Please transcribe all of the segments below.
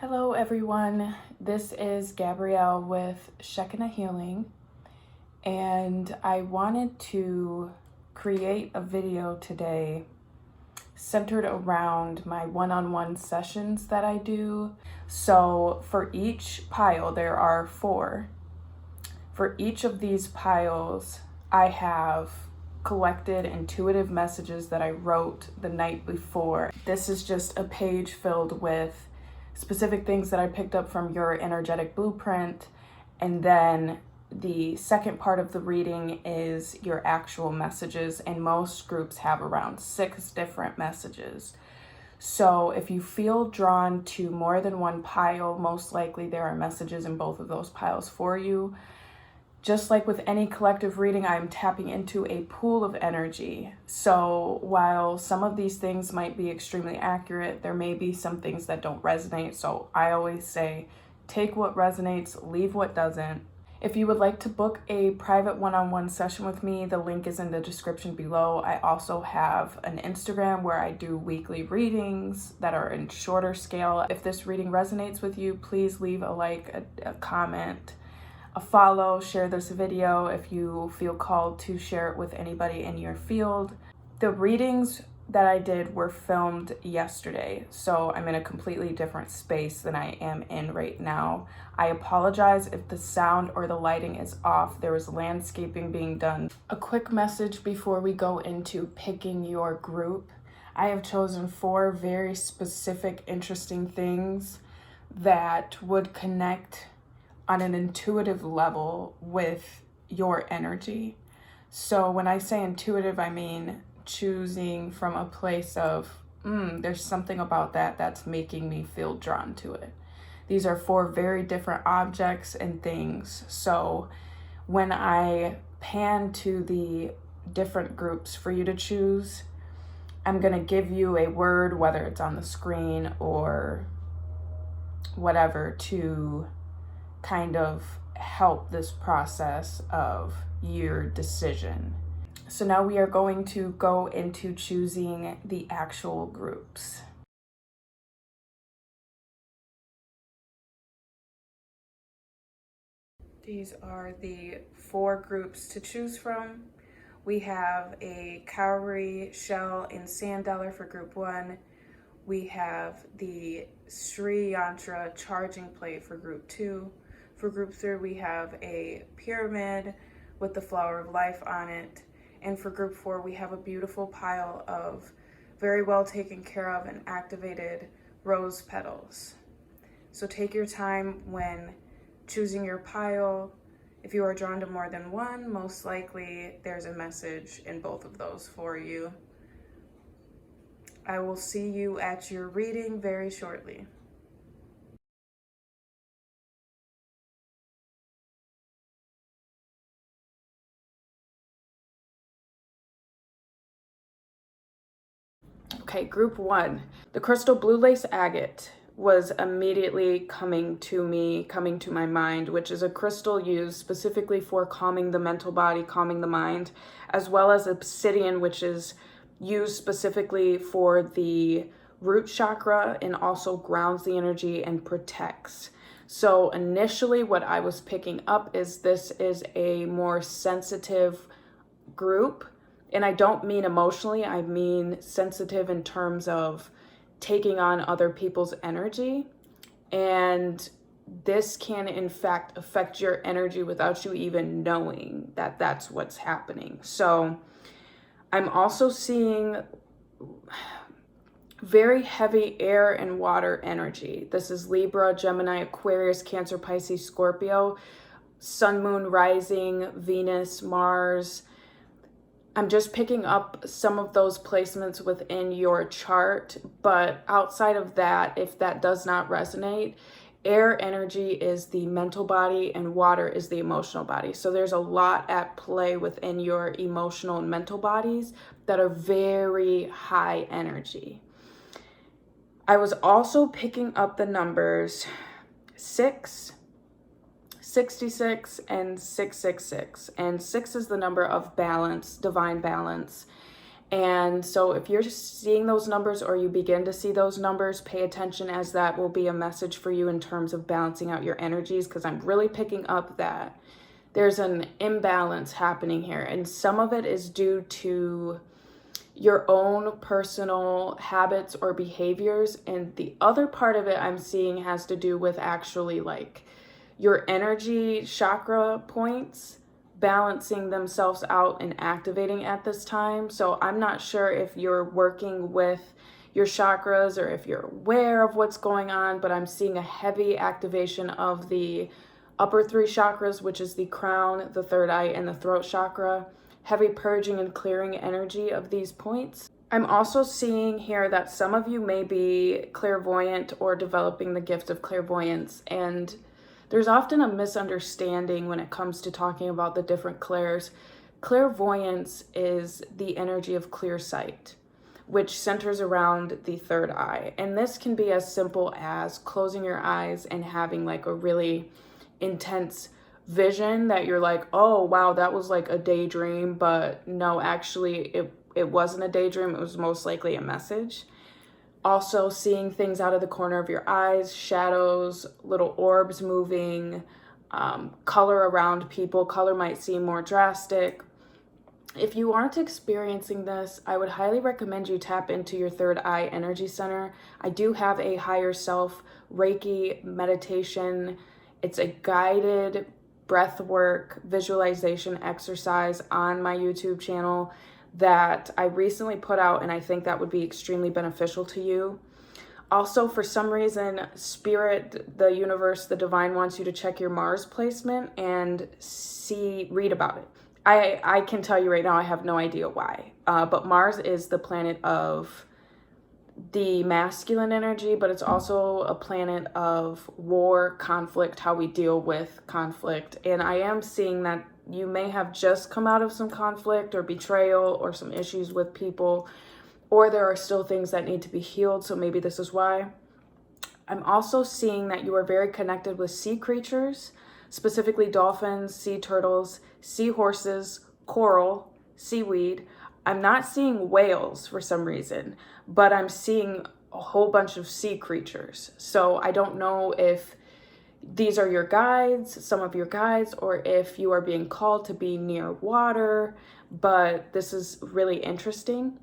Hello everyone, this is Gabrielle with Shekinah Healing, and I wanted to create a video today centered around my one-on-one sessions that I do. So for each pile, there are 4. For each of these piles, I have collected intuitive messages that I wrote the night before. This is just a page filled with specific things that I picked up from your energetic blueprint. And then the second part of the reading is your actual messages. And most groups have around 6 different messages. So if you feel drawn to more than one pile, most likely there are messages in both of those piles for you. Just like with any collective reading, I'm tapping into a pool of energy. So while some of these things might be extremely accurate, there may be some things that don't resonate. So I always say, take what resonates, leave what doesn't. If you would like to book a private one-on-one session with me, the link is in the description below. I also have an Instagram where I do weekly readings that are in shorter scale. If this reading resonates with you, please leave a like, a comment, a follow, share this video if you feel called to share it with anybody in your field. The readings that I did were filmed yesterday, so I'm in a completely different space than I am in right now. I apologize if the sound or the lighting is off. There was landscaping being done. A quick message before we go into picking your group. I have chosen 4 very specific, interesting things that would connect on an intuitive level with your energy. So when I say intuitive, I mean choosing from a place of, there's something about that that's making me feel drawn to it. These are 4 very different objects and things. So when I pan to the different groups for you to choose, I'm going to give you a word, whether it's on the screen or whatever, to kind of help this process of your decision. So now we are going to go into choosing the actual groups. These are the 4 groups to choose from. We have a cowrie, shell, and sand dollar for group 1. We have the Sri Yantra charging plate for group 2. For group 3, we have a pyramid with the flower of life on it. And for group 4, we have a beautiful pile of very well taken care of and activated rose petals. So take your time when choosing your pile. If you are drawn to more than one, most likely there's a message in both of those for you. I will see you at your reading very shortly. Okay, group 1. The crystal blue lace agate was immediately coming to my mind, which is a crystal used specifically for calming the mental body, calming the mind, as well as obsidian, which is used specifically for the root chakra and also grounds the energy and protects. So initially what I was picking up is this is a more sensitive group. And I don't mean emotionally, I mean sensitive in terms of taking on other people's energy. And this can in fact affect your energy without you even knowing that that's what's happening. So I'm also seeing very heavy air and water energy. This is Libra, Gemini, Aquarius, Cancer, Pisces, Scorpio, Sun, Moon, Rising, Venus, Mars. I'm just picking up some of those placements within your chart, but outside of that, if that does not resonate, air energy is the mental body and water is the emotional body. So there's a lot at play within your emotional and mental bodies that are very high energy. I was also picking up the numbers 6, 66, and 666. And 6 is the number of balance, divine balance. And so if you're seeing those numbers or you begin to see those numbers, pay attention, as that will be a message for you in terms of balancing out your energies, because I'm really picking up that there's an imbalance happening here. And some of it is due to your own personal habits or behaviors. And the other part of it I'm seeing has to do with actually like your energy chakra points balancing themselves out and activating at this time. So I'm not sure if you're working with your chakras or if you're aware of what's going on, but I'm seeing a heavy activation of the upper 3 chakras, which is the crown, the third eye, and the throat chakra. Heavy purging and clearing energy of these points. I'm also seeing here that some of you may be clairvoyant or developing the gift of clairvoyance, and there's often a misunderstanding when it comes to talking about the different clairs. Clairvoyance is the energy of clear sight, which centers around the third eye. And this can be as simple as closing your eyes and having like a really intense vision that you're like, oh wow, that was like a daydream, but no, actually it wasn't a daydream, it was most likely a message. Also seeing things out of the corner of your eyes, shadows, little orbs moving, color around people. Color might seem more drastic. If you aren't experiencing this, I would highly recommend you tap into your third eye energy center. I do have a higher self Reiki meditation. It's a guided breath work visualization exercise on my YouTube channel that I recently put out, and I think that would be extremely beneficial to you. Also, for some reason, Spirit, the universe, the divine wants you to check your Mars placement and read about it. I can tell you right now, I have no idea why, but Mars is the planet of the masculine energy, but it's also a planet of war, conflict, how we deal with conflict. And I am seeing that you may have just come out of some conflict or betrayal or some issues with people, or there are still things that need to be healed. So maybe this is why. I'm also seeing that you are very connected with sea creatures, specifically dolphins, sea turtles, seahorses, coral, seaweed. I'm not seeing whales for some reason, but I'm seeing a whole bunch of sea creatures. So I don't know if these are your guides, some of your guides, or if you are being called to be near water, but this is really interesting.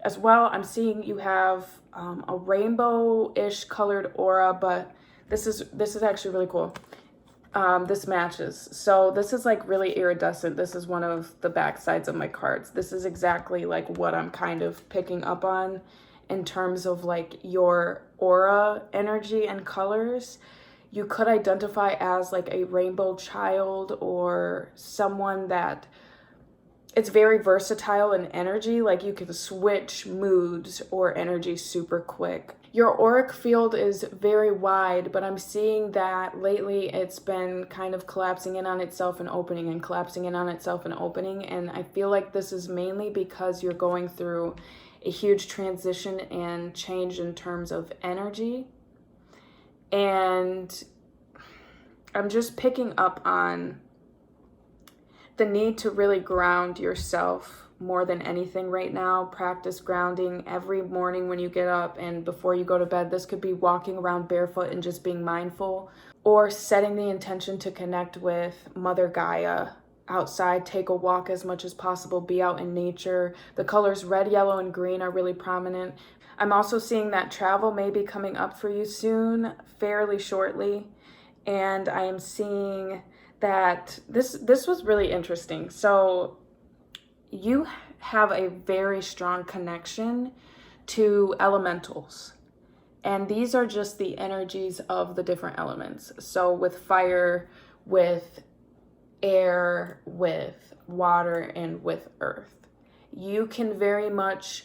As well, I'm seeing you have a rainbow-ish colored aura, but this is actually really cool. This matches. So this is like really iridescent. This is one of the back sides of my cards. This is exactly like what I'm kind of picking up on in terms of like your aura energy and colors. You could identify as like a rainbow child or someone that it's very versatile in energy. Like you can switch moods or energy super quick. Your auric field is very wide, but I'm seeing that lately it's been kind of collapsing in on itself and opening and collapsing in on itself and opening. And I feel like this is mainly because you're going through a huge transition and change in terms of energy. And I'm just picking up on the need to really ground yourself more than anything right now. Practice grounding every morning when you get up and before you go to bed. This could be walking around barefoot and just being mindful, or setting the intention to connect with Mother Gaia outside. Take a walk as much as possible. Be out in nature. The colors red, yellow, and green are really prominent. I'm also seeing that travel may be coming up for you soon, fairly shortly. And I am seeing that this was really interesting. So you have a very strong connection to elementals. And these are just the energies of the different elements. So with fire, with air, with water, and with earth. You can very much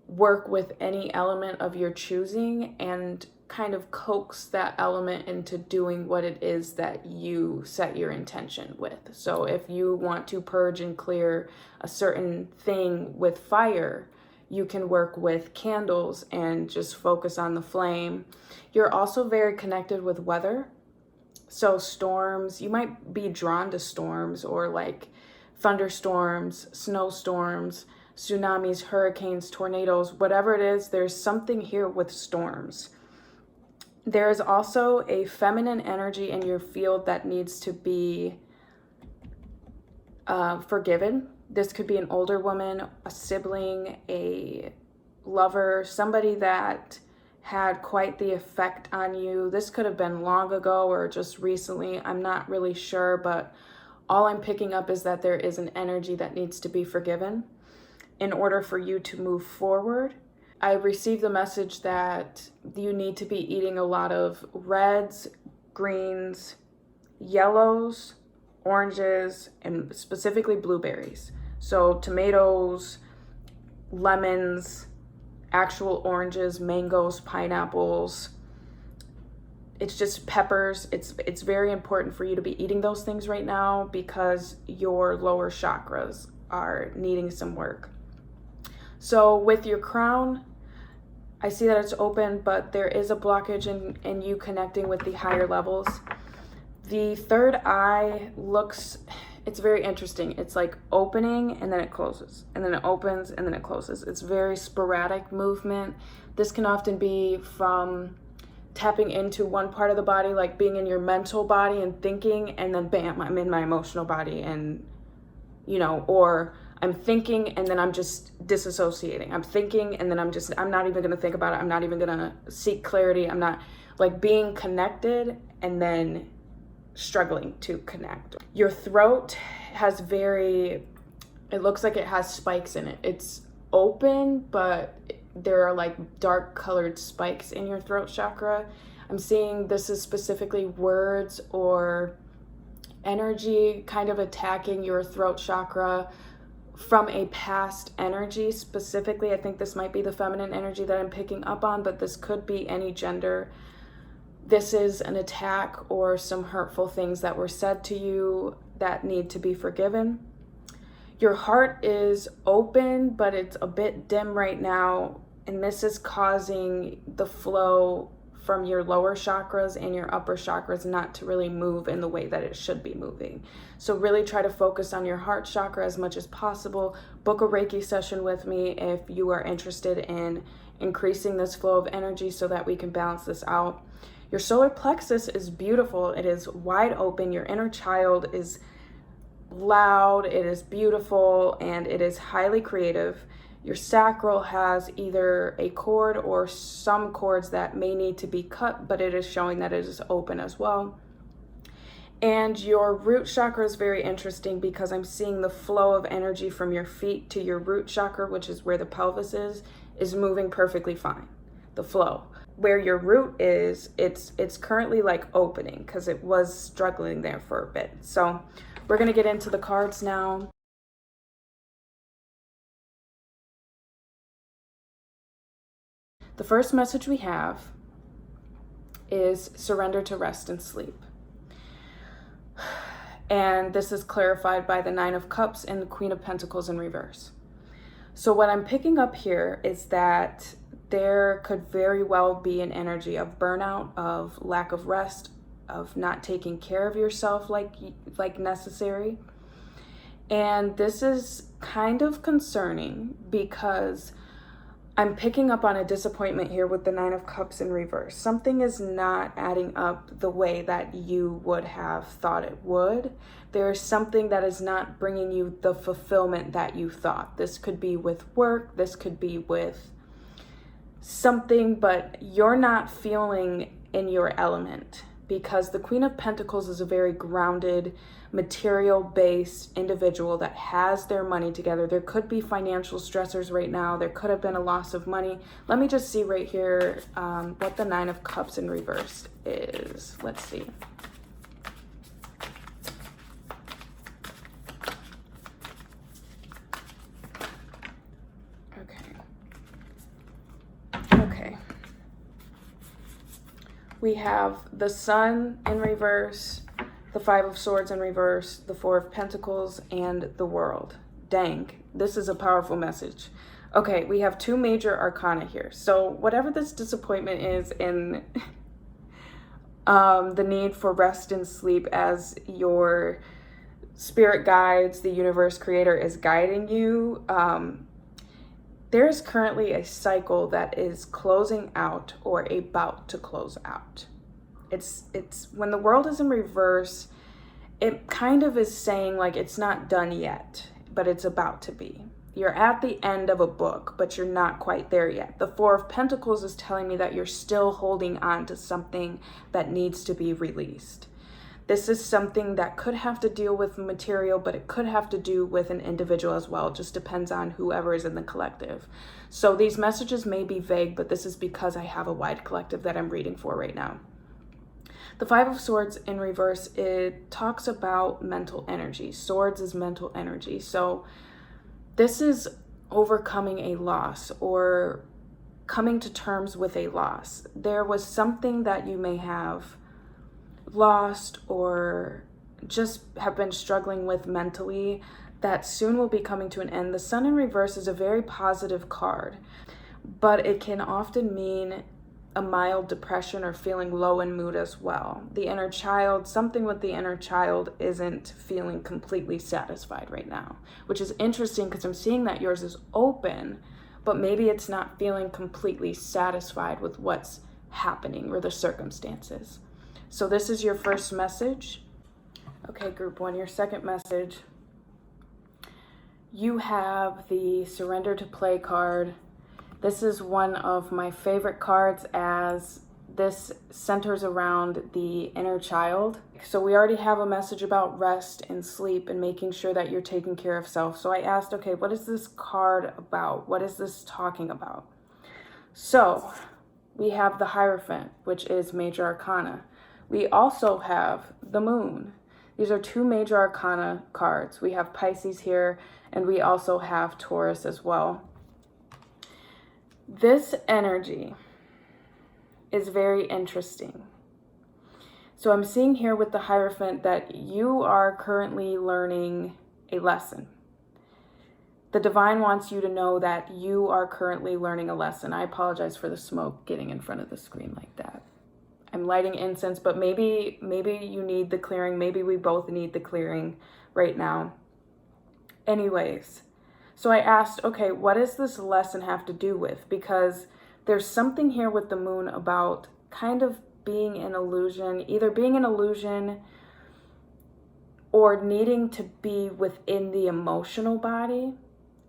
work with any element of your choosing and kind of coax that element into doing what it is that you set your intention with. So if you want to purge and clear a certain thing with fire, you can work with candles and just focus on the flame. You're also very connected with weather. So storms, you might be drawn to storms or like thunderstorms, snowstorms, tsunamis, hurricanes, tornadoes, whatever it is, there's something here with storms. There is also a feminine energy in your field that needs to be forgiven. This could be an older woman, a sibling, a lover, somebody that had quite the effect on you. This could have been long ago or just recently. I'm not really sure, but all I'm picking up is that there is an energy that needs to be forgiven in order for you to move forward. I received the message that you need to be eating a lot of reds, greens, yellows, oranges, and specifically blueberries. So tomatoes, lemons, actual oranges, mangoes, pineapples. It's just peppers. It's very important for you to be eating those things right now because your lower chakras are needing some work. So with your crown, I see that it's open, but there is a blockage in you connecting with the higher levels. The third eye looks, it's very interesting. It's like opening and then it closes, and then it opens and then it closes. It's very sporadic movement. This can often be from tapping into one part of the body, like being in your mental body and thinking, and then bam, I'm in my emotional body, and or I'm thinking and then I'm just disassociating. I'm thinking and then I'm not even going to think about it. I'm not even going to seek clarity. I'm not, like, being connected and then struggling to connect. Your throat has it looks like it has spikes in it. It's open, but there are like dark colored spikes in your throat chakra. I'm seeing this is specifically words or energy kind of attacking your throat chakra from a past energy. Specifically, I think this might be the feminine energy that I'm picking up on, but this could be any gender. This is an attack or some hurtful things that were said to you that need to be forgiven. Your heart is open, but it's a bit dim right now, and this is causing the flow from your lower chakras and your upper chakras not to really move in the way that it should be moving. So really try to focus on your heart chakra as much as possible. Book a Reiki session with me if you are interested in increasing this flow of energy so that we can balance this out. Your solar plexus is beautiful. It is wide open. Your inner child is loud, it is beautiful, and it is highly creative. Your sacral has either a cord or some cords that may need to be cut, but it is showing that it is open as well. And your root chakra is very interesting because I'm seeing the flow of energy from your feet to your root chakra, which is where the pelvis is moving perfectly fine. The flow. Where your root is, it's currently like opening because it was struggling there for a bit. So we're going to get into the cards now. The first message we have is surrender to rest and sleep. And this is clarified by the Nine of Cups and the Queen of Pentacles in reverse. So what I'm picking up here is that there could very well be an energy of burnout, of lack of rest, of not taking care of yourself like necessary. And this is kind of concerning because I'm picking up on a disappointment here with the Nine of Cups in reverse. Something is not adding up the way that you would have thought it would. There is something that is not bringing you the fulfillment that you thought. This could be with work, this could be with something, but you're not feeling in your element because the Queen of Pentacles is a very grounded, material-based individual that has their money together. There could be financial stressors right now. There could have been a loss of money. Let me just see right here what the Nine of Cups in reverse is. Let's see. Okay. We have the Sun in reverse, the Five of Swords in reverse, the Four of Pentacles, and the World. Dang, this is a powerful message. Okay, we have two major arcana here. So whatever this disappointment is in the need for rest and sleep as your spirit guides, the universe creator is guiding you, there is currently a cycle that is closing out or about to close out. It's when the world is in reverse, it kind of is saying like it's not done yet, but it's about to be. You're at the end of a book, but you're not quite there yet. The Four of Pentacles is telling me that you're still holding on to something that needs to be released. This is something that could have to deal with material, but it could have to do with an individual as well. It just depends on whoever is in the collective. So these messages may be vague, but this is because I have a wide collective that I'm reading for right now. The Five of Swords in reverse, it talks about mental energy. Swords is mental energy. So this is overcoming a loss or coming to terms with a loss. There was something that you may have lost or just have been struggling with mentally that soon will be coming to an end. The Sun in reverse is a very positive card, but it can often mean a mild depression or feeling low in mood as well. The inner child, something with the inner child isn't feeling completely satisfied right now, which is interesting because I'm seeing that yours is open, but maybe it's not feeling completely satisfied with what's happening or the circumstances. So this is your first message. Okay, group one, your second message. You have the Surrender to Play card. This is one of my favorite cards as this centers around the inner child. So we already have a message about rest and sleep and making sure that you're taking care of self. So I asked, okay, what is this card about? What is this talking about? So we have the Hierophant, which is Major Arcana. We also have the Moon. These are two Major Arcana cards. We have Pisces here, and we also have Taurus as well. This energy is very interesting. So I'm seeing here with the Hierophant that you are currently learning a lesson. The divine wants you to know that you are currently learning a lesson. I apologize for the smoke getting in front of the screen like that. I'm lighting incense, but maybe you need the clearing. Maybe we both need the clearing right now. Anyways, so I asked, okay, what does this lesson have to do with? Because there's something here with the Moon about kind of being an illusion, either being an illusion or needing to be within the emotional body.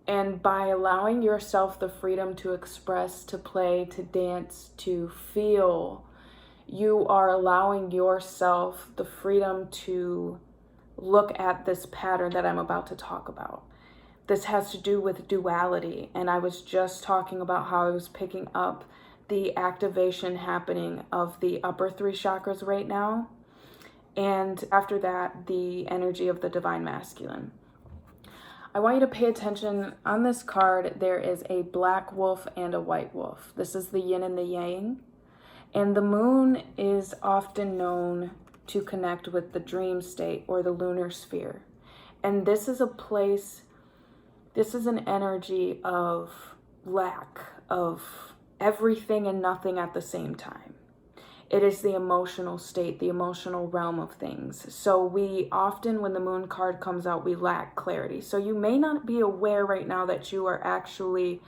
And by allowing yourself the freedom to express, to play, to dance, to feel, you are allowing yourself the freedom to look at this pattern that I'm about to talk about. This has to do with duality, and I was just talking about how I was picking up the activation happening of the upper three chakras right now, and after that, the energy of the Divine Masculine. I want you to pay attention. On this card, there is a black wolf and a white wolf. This is the yin and the yang, and the Moon is often known to connect with the dream state or the lunar sphere, and this is a place. This is an energy of lack, of everything and nothing at the same time. It is the emotional state, the emotional realm of things. So we often, when the Moon card comes out, we lack clarity. So you may not be aware right now that you are actually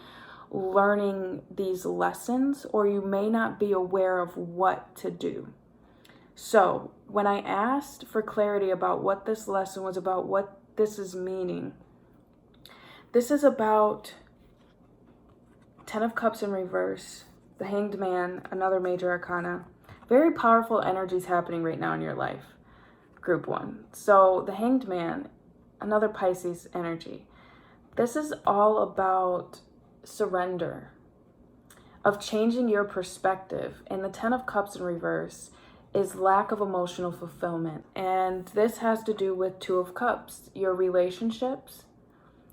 learning these lessons, or you may not be aware of what to do. So when I asked for clarity about what this lesson was about, what this is meaning, this is about Ten of Cups in reverse, the Hanged Man, another Major Arcana. Very powerful energies happening right now in your life, group one. So the Hanged Man, another Pisces energy. This is all about surrender, of changing your perspective. And the Ten of Cups in reverse is lack of emotional fulfillment. And this has to do with Two of Cups, your relationships,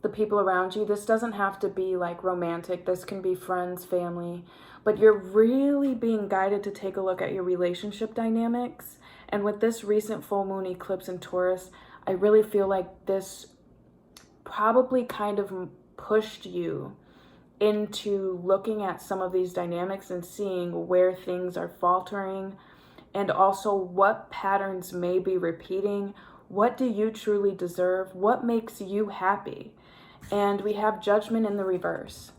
the people around you. This doesn't have to be like romantic. This can be friends, family, but you're really being guided to take a look at your relationship dynamics. And with this recent full moon eclipse in Taurus, I really feel like this probably kind of pushed you into looking at some of these dynamics and seeing where things are faltering, and also what patterns may be repeating. What do you truly deserve? What makes you happy? And we have Judgment in the reverse.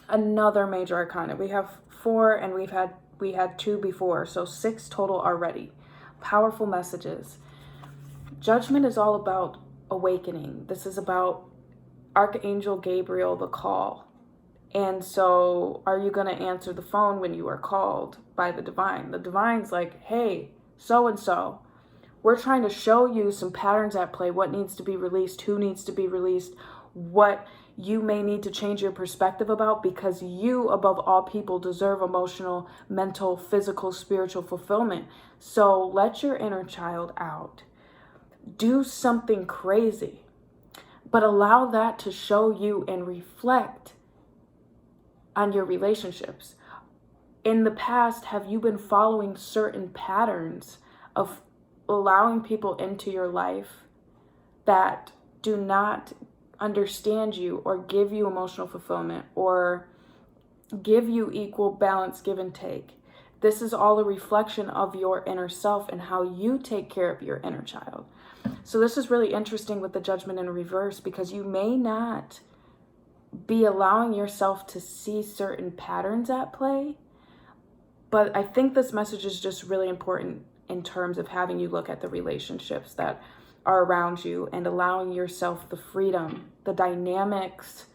Another major arcana. We have 4 and we had 2 before, so 6 total already. Powerful messages. Judgment is all about awakening. This is about Archangel Gabriel, the call. And so are you going to answer the phone when you are called by the divine? The divine's like, hey, so-and-so, we're trying to show you some patterns at play, what needs to be released, who needs to be released, what you may need to change your perspective about, because you, above all people, deserve emotional, mental, physical, spiritual fulfillment. So let your inner child out. Do something crazy, but allow that to show you and reflect on your relationships. In the past, have you been following certain patterns of allowing people into your life that do not understand you or give you emotional fulfillment or give you equal balance, give and take? This is all a reflection of your inner self and how you take care of your inner child. So this is really interesting with the Judgment in reverse, because you may not be allowing yourself to see certain patterns at play. But I think this message is just really important in terms of having you look at the relationships that are around you and allowing yourself the freedom, the dynamics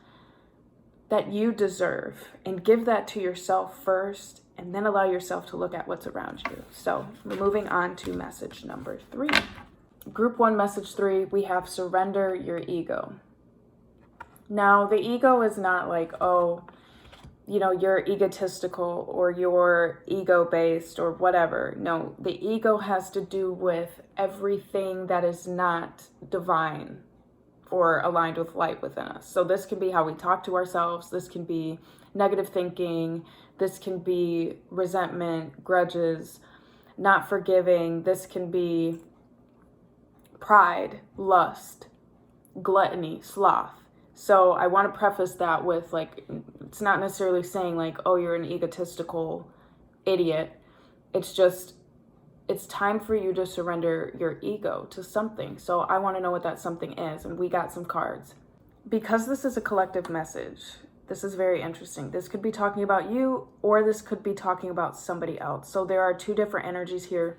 that you deserve, and give that to yourself first, and then allow yourself to look at what's around you. So we're moving on to message number 3. Group 1, message 3, we have surrender your ego. Now, the ego is not like, oh, you know, you're egotistical or you're ego-based or whatever. No, the ego has to do with everything that is not divine or aligned with light within us. So this can be how we talk to ourselves. This can be negative thinking. This can be resentment, grudges, not forgiving. This can be pride, lust, gluttony, sloth. So I want to preface that with, like, it's not necessarily saying like, oh, you're an egotistical idiot. It's just, it's time for you to surrender your ego to something. So I want to know what that something is. And we got some cards. Because this is a collective message, this is very interesting. This could be talking about you, or this could be talking about somebody else. So there are 2 different energies here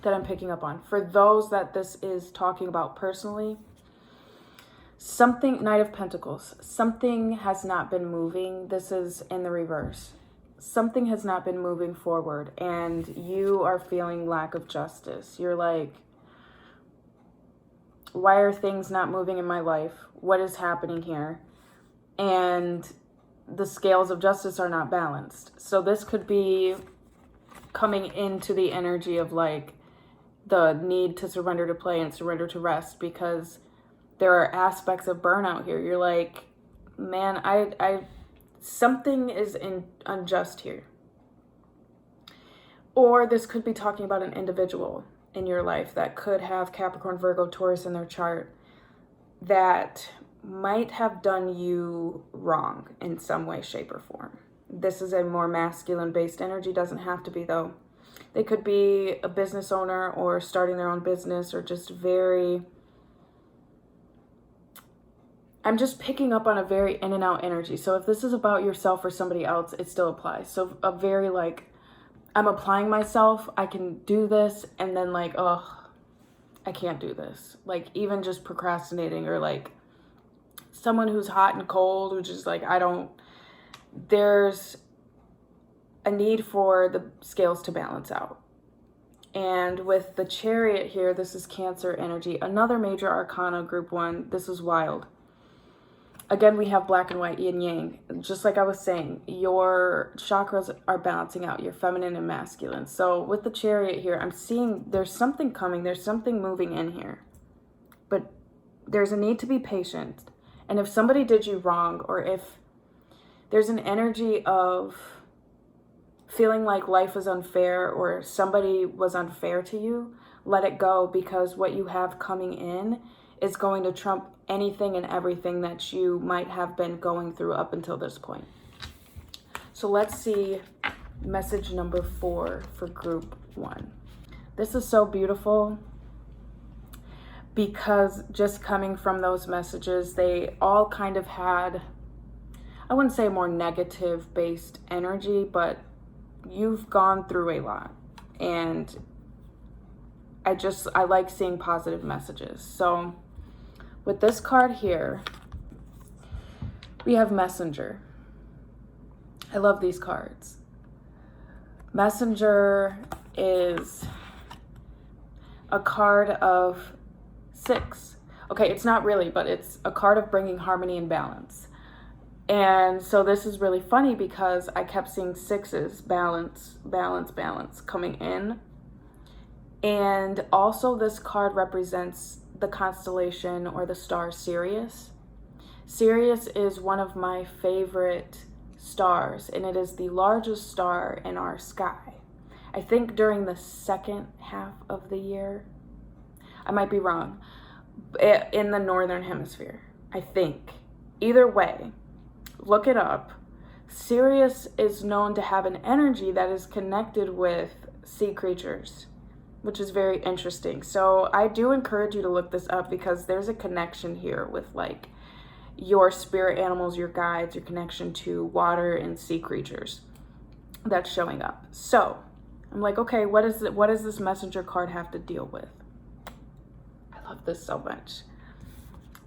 that I'm picking up on. For those that this is talking about personally, something, Knight of Pentacles, something has not been moving. This is in the reverse. Something has not been moving forward, and you are feeling lack of justice. You're like, why are things not moving in my life? What is happening here? And the scales of justice are not balanced. So this could be coming into the energy of like the need to surrender to play and surrender to rest, because there are aspects of burnout here. You're like, man, I something is unjust here. Or this could be talking about an individual in your life that could have Capricorn, Virgo, Taurus in their chart that might have done you wrong in some way, shape, or form. This is a more masculine-based energy. Doesn't have to be, though. They could be a business owner or starting their own business, or just very... I'm just picking up on a very in and out energy. So if this is about yourself or somebody else, it still applies. So a very like, I'm applying myself, I can do this, and then like, oh, I can't do this. Like even just procrastinating, or like someone who's hot and cold, which is like, there's a need for the scales to balance out. And with the Chariot here, this is Cancer energy. Another major arcana, group 1. This is wild. Again, we have black and white, yin yang. Just like I was saying, your chakras are balancing out, your feminine and masculine. So with the Chariot here, I'm seeing there's something coming. There's something moving in here. But there's a need to be patient. And if somebody did you wrong, or if there's an energy of feeling like life is unfair or somebody was unfair to you, let it go, because what you have coming in is going to trump anything and everything that you might have been going through up until this point. So let's see message number 4 for group 1. This is so beautiful, because just coming from those messages, they all kind of had I wouldn't say more negative based energy, but you've gone through a lot. And I like seeing positive messages. So with this card here, we have Messenger. I love these cards. Messenger is a card of 6. Okay, it's not really, but it's a card of bringing harmony and balance. And so this is really funny because I kept seeing 6s, balance, balance, balance coming in. And also this card represents the constellation or the star Sirius. Sirius is one of my favorite stars, and it is the largest star in our sky. I think during the second half of the year, I might be wrong, in the northern hemisphere, I think. Either way, look it up. Sirius is known to have an energy that is connected with sea creatures, which is very interesting. So I do encourage you to look this up because there's a connection here with like your spirit animals, your guides, your connection to water and sea creatures that's showing up. So I'm like, okay, what does this messenger card have to deal with? I love this so much.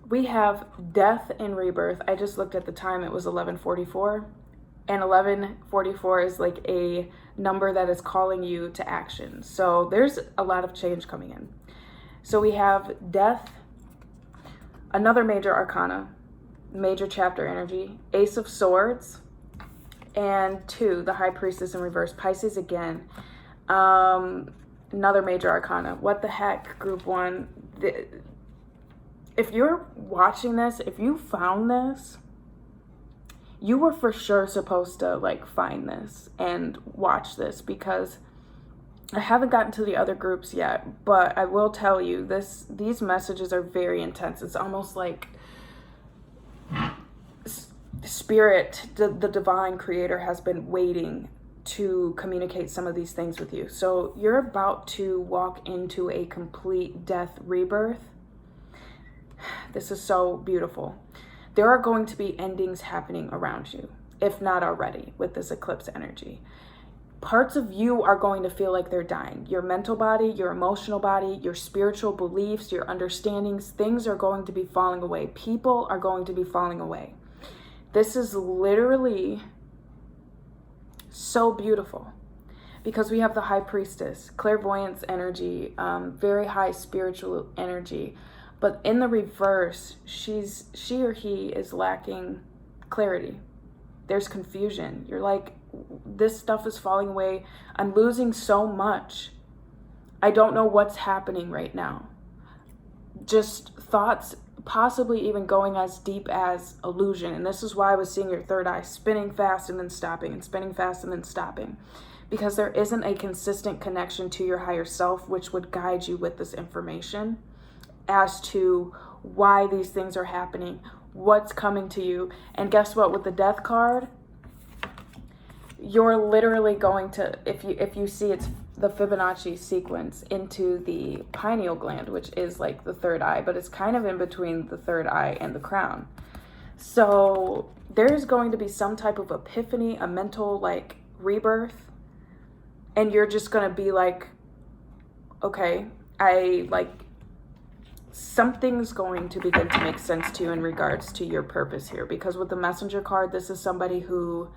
We have death and rebirth. I just looked at the time, it was 11:44. And 11:44 is like a number that is calling you to action. So there's a lot of change coming in. So we have death, another major arcana, major chapter energy, Ace of Swords, and 2, the High Priestess in reverse, Pisces again. Another major arcana. What the heck, group 1? If you're watching this, if you found this, you were for sure supposed to like find this and watch this, because I haven't gotten to the other groups yet, but I will tell you these messages are very intense. It's almost like spirit, the divine creator, has been waiting to communicate some of these things with you. So you're about to walk into a complete death rebirth. This is so beautiful. There are going to be endings happening around you, if not already, with this eclipse energy. Parts of you are going to feel like they're dying. Your mental body, your emotional body, your spiritual beliefs, your understandings, things are going to be falling away. People are going to be falling away. This is literally so beautiful because we have the High Priestess, clairvoyance energy, very high spiritual energy. But in the reverse, she or he is lacking clarity. There's confusion. You're like, this stuff is falling away. I'm losing so much. I don't know what's happening right now. Just thoughts possibly even going as deep as illusion. And this is why I was seeing your third eye spinning fast and then stopping, and spinning fast and then stopping. Because there isn't a consistent connection to your higher self, which would guide you with this information as to why these things are happening, what's coming to you. And guess what? With the death card, you're literally going to, if you see it's the Fibonacci sequence into the pineal gland, which is like the third eye, but it's kind of in between the third eye and the crown. So there's going to be some type of epiphany, a mental like rebirth, and you're just going to be like, okay, something's going to begin to make sense to you in regards to your purpose here. Because with the messenger card, this is somebody who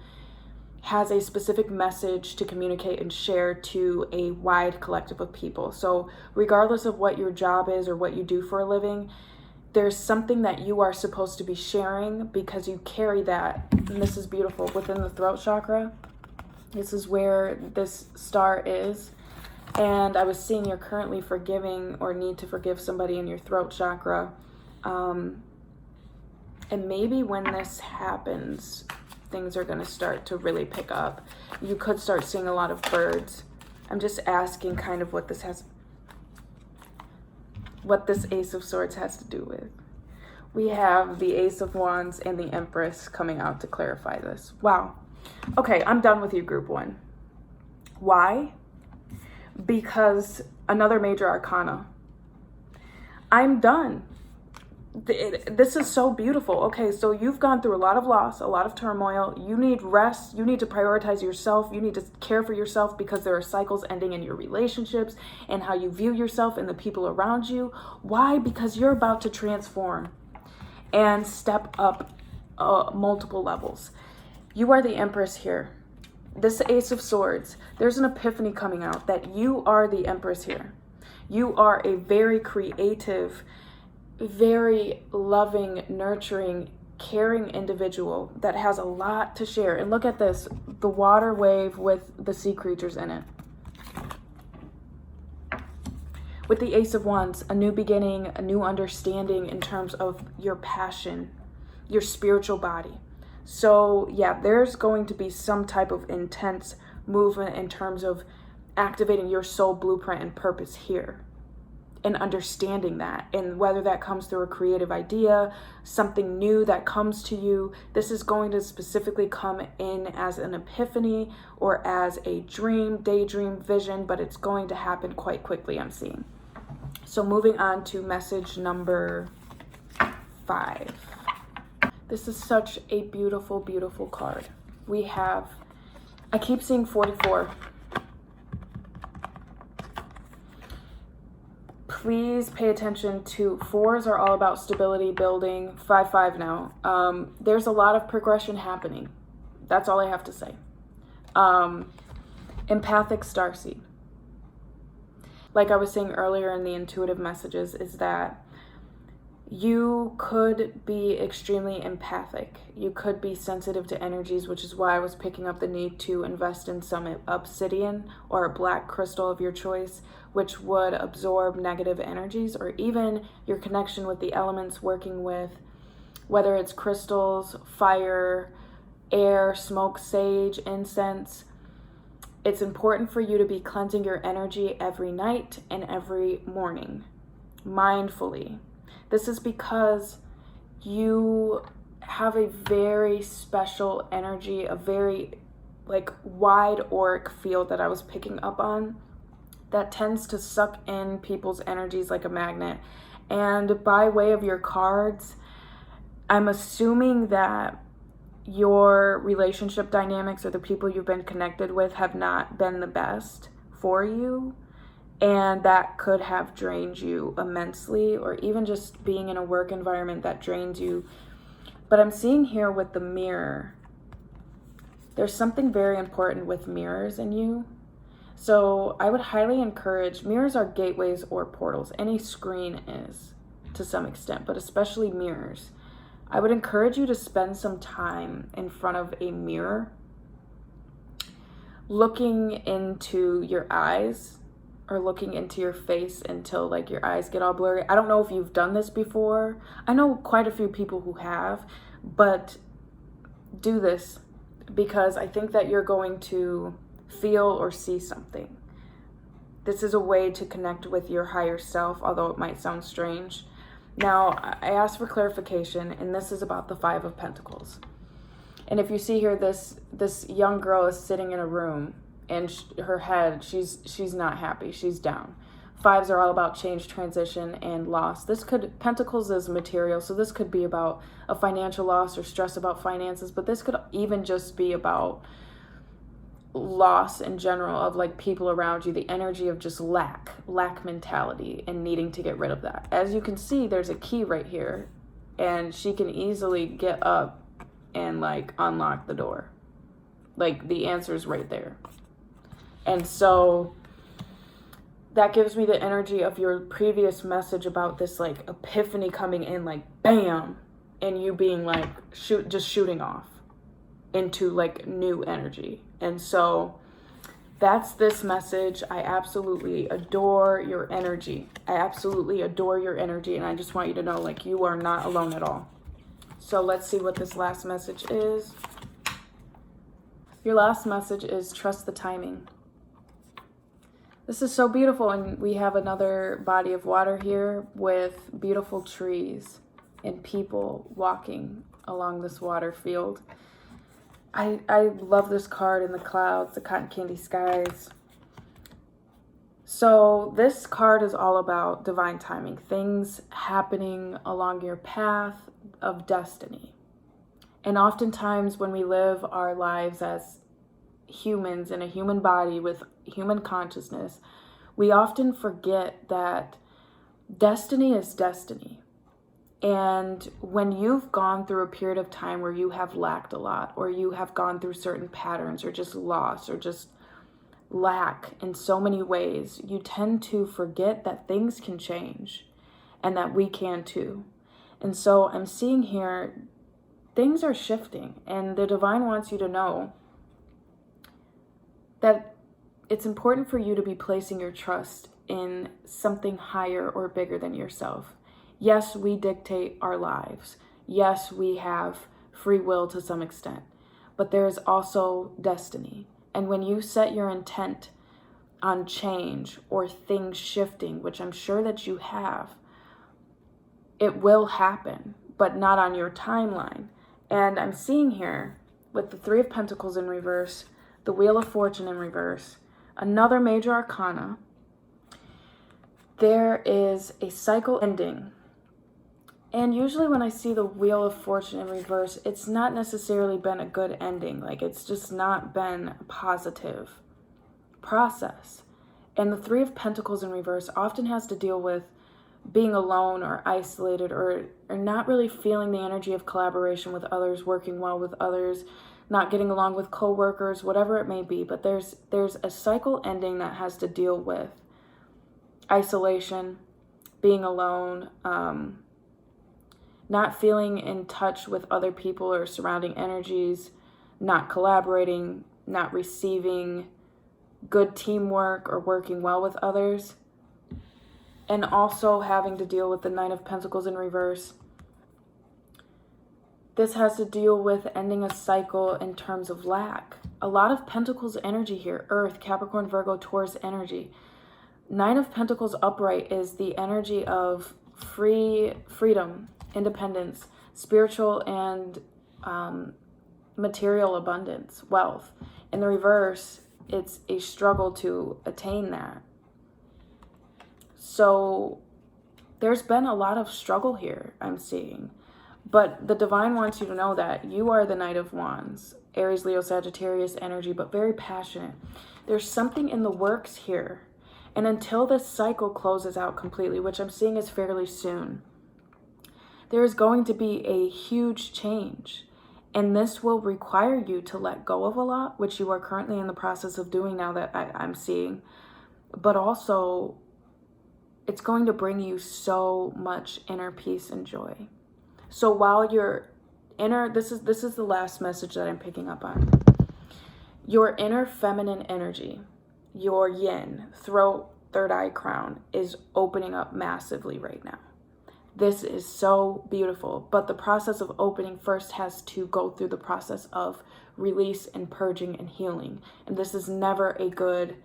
has a specific message to communicate and share to a wide collective of people. So regardless of what your job is or what you do for a living, there's something that you are supposed to be sharing because you carry that. And this is beautiful. Within the throat chakra, this is where this star is. And I was seeing you're currently forgiving or need to forgive somebody in your throat chakra. And maybe when this happens, things are going to start to really pick up. You could start seeing a lot of birds. I'm just asking kind of what this Ace of Swords has to do with. We have the Ace of Wands and the Empress coming out to clarify this. Wow. Okay, I'm done with you, group 1. Why? Because another major arcana. I'm done. this is so beautiful. Okay, so you've gone through a lot of loss, a lot of turmoil. You need rest. You need to prioritize yourself. You need to care for yourself, because there are cycles ending in your relationships and how you view yourself and the people around you. Why? Because you're about to transform and step up multiple levels. You are the Empress here. This Ace of Swords, there's an epiphany coming out that you are the Empress here. You are a very creative, very loving, nurturing, caring individual that has a lot to share. And look at this, the water wave with the sea creatures in it. With the Ace of Wands, a new beginning, a new understanding in terms of your passion, your spiritual body. So yeah, there's going to be some type of intense movement in terms of activating your soul blueprint and purpose here, and understanding that, and whether that comes through a creative idea, something new that comes to you. This is going to specifically come in as an epiphany or as a dream, daydream, vision, but it's going to happen quite quickly, I'm seeing. So moving on to message number 5. This is such a beautiful, beautiful card. We have, I keep seeing 44. Please pay attention to 4s are all about stability, building. 5 now. There's a lot of progression happening. That's all I have to say. Empathic starseed. Like I was saying earlier in the intuitive messages, is that you could be extremely empathic. You could be sensitive to energies, which is why I was picking up the need to invest in some obsidian or a black crystal of your choice, which would absorb negative energies, or even your connection with the elements, working with whether it's crystals, fire, air, smoke, sage, incense. It's important for you to be cleansing your energy every night and every morning, mindfully. This is because you have a very special energy, a very wide auric field that I was picking up on, that tends to suck in people's energies like a magnet. And by way of your cards, I'm assuming that your relationship dynamics or the people you've been connected with have not been the best for you. And that could have drained you immensely, or even just being in a work environment that drains you. But I'm seeing here with the mirror, there's something very important with mirrors in you. So I would highly encourage, mirrors are gateways or portals. Any screen is to some extent, but especially mirrors. I would encourage you to spend some time in front of a mirror, looking into your eyes, or looking into your face until your eyes get all blurry. I don't know if you've done this before. I know quite a few people who have, but do this, because I think that you're going to feel or see something. This is a way to connect with your higher self, although it might sound strange. Now, I asked for clarification, and this is about the 5 of Pentacles. And if you see here, this young girl is sitting in a room, and her head, she's not happy, she's down. 5s are all about change, transition, and loss. Pentacles is material, so this could be about a financial loss or stress about finances, but this could even just be about loss in general of people around you, the energy of just lack mentality, and needing to get rid of that. As you can see, there's a key right here, and she can easily get up and unlock the door. The answer's right there. And so that gives me the energy of your previous message about this epiphany coming in, bam, and you being just shooting off into new energy. And so that's this message. I absolutely adore your energy. I absolutely adore your energy, and I just want you to know you are not alone at all. So let's see what this last message is. Your last message is trust the timing. This is so beautiful, and we have another body of water here with beautiful trees and people walking along this water field. I love this card in the clouds, the cotton candy skies. So this card is all about divine timing, things happening along your path of destiny. And oftentimes when we live our lives as humans in a human body with human consciousness, we often forget that destiny is destiny. And when you've gone through a period of time where you have lacked a lot, or you have gone through certain patterns, or just loss, or just lack in so many ways, you tend to forget that things can change and that we can too. And so I'm seeing here, things are shifting, and the divine wants you to know that it's important for you to be placing your trust in something higher or bigger than yourself. Yes, we dictate our lives. Yes, we have free will to some extent, but there is also destiny. And when you set your intent on change or things shifting, which I'm sure that you have, it will happen, but not on your timeline. And I'm seeing here with the Three of Pentacles in reverse, the Wheel of Fortune in reverse, another major arcana, there is a cycle ending. And usually when I see the Wheel of Fortune in reverse, it's not necessarily been a good ending. Like, it's just not been a positive process. And the Three of Pentacles in reverse often has to deal with being alone or isolated, or not really feeling the energy of collaboration with others, working well with others, not getting along with co-workers, whatever it may be. But there's a cycle ending that has to deal with isolation, being alone, not feeling in touch with other people or surrounding energies, not collaborating, not receiving good teamwork or working well with others, and also having to deal with the Nine of Pentacles in reverse. This has to deal with ending a cycle in terms of lack. A lot of Pentacles energy here, Earth, Capricorn, Virgo, Taurus energy. Nine of Pentacles upright is the energy of freedom, independence, spiritual and material abundance, wealth. In the reverse, it's a struggle to attain that. So there's been a lot of struggle here, I'm seeing. But the divine wants you to know that you are the Knight of Wands, Aries, Leo, Sagittarius energy, but very passionate. There's something in the works here. And until this cycle closes out completely, which I'm seeing is fairly soon, there is going to be a huge change. And this will require you to let go of a lot, which you are currently in the process of doing now that I'm seeing. But also, it's going to bring you so much inner peace and joy. So while your inner, this is the last message that I'm picking up on. Your inner feminine energy, your yin, throat, third eye, crown, is opening up massively right now. This is so beautiful, but the process of opening first has to go through the process of release and purging and healing. And this is never a good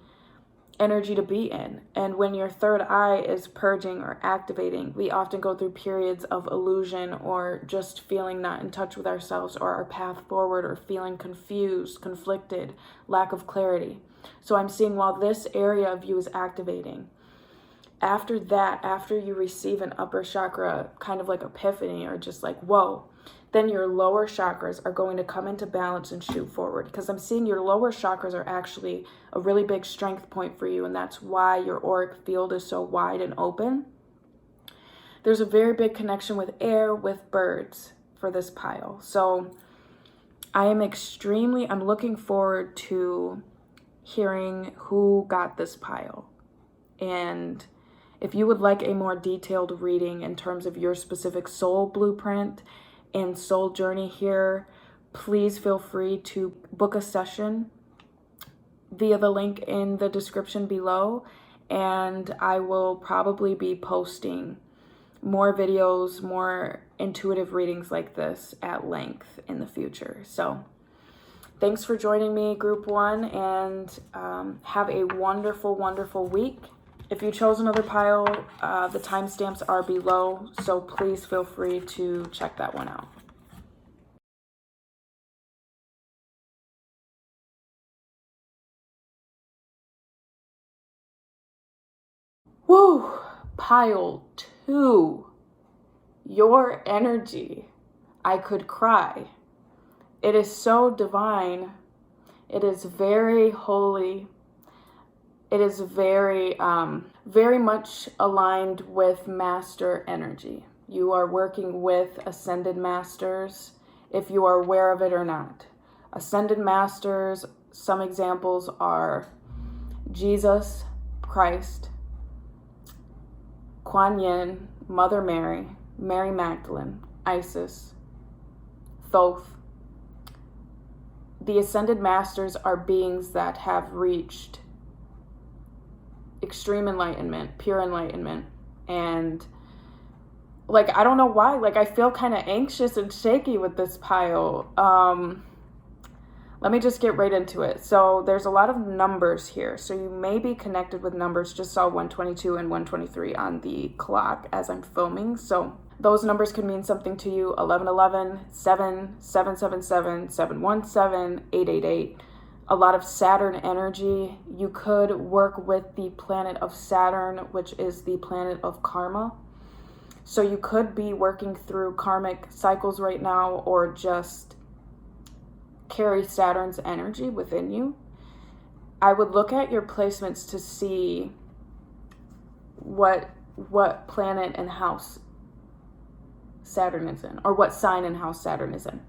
energy to be in. And when your third eye is purging or activating, we often go through periods of illusion or just feeling not in touch with ourselves or our path forward, or feeling confused, conflicted, lack of clarity. So I'm seeing while this area of you is activating, after that, after you receive an upper chakra kind of like epiphany, or just like, whoa, then your lower chakras are going to come into balance and shoot forward. Because I'm seeing your lower chakras are actually a really big strength point for you, and that's why your auric field is so wide and open. There's a very big connection with air, with birds for this pile. So I'm looking forward to hearing who got this pile. And if you would like a more detailed reading in terms of your specific soul blueprint and soul journey here, please feel free to book a session via the link in the description below. And I will probably be posting more videos, more intuitive readings like this at length in the future. So thanks for joining me, Group 1, and have a wonderful, wonderful week. If you chose another pile, the timestamps are below, so please feel free to check that one out. Woo! Pile 2. Your energy. I could cry. It is so divine. It is very holy. It is very, very much aligned with master energy. You are working with ascended masters, if you are aware of it or not. Ascended masters, some examples are Jesus, Christ, Kuan Yin, Mother Mary, Mary Magdalene, Isis, Thoth. The ascended masters are beings that have reached extreme enlightenment, pure enlightenment. And like, I don't know why, like I feel kind of anxious and shaky with this pile. Let me just get right into it. So there's a lot of numbers here. So you may be connected with numbers. Just saw 122 and 123 on the clock as I'm filming. So those numbers could mean something to you. 1111, 7, 777, 717, 888. A lot of Saturn energy. You could work with the planet of Saturn, which is the planet of karma. So you could be working through karmic cycles right now, or just carry Saturn's energy within you. I would look at your placements to see what planet and house Saturn is in, or what sign and house Saturn is in.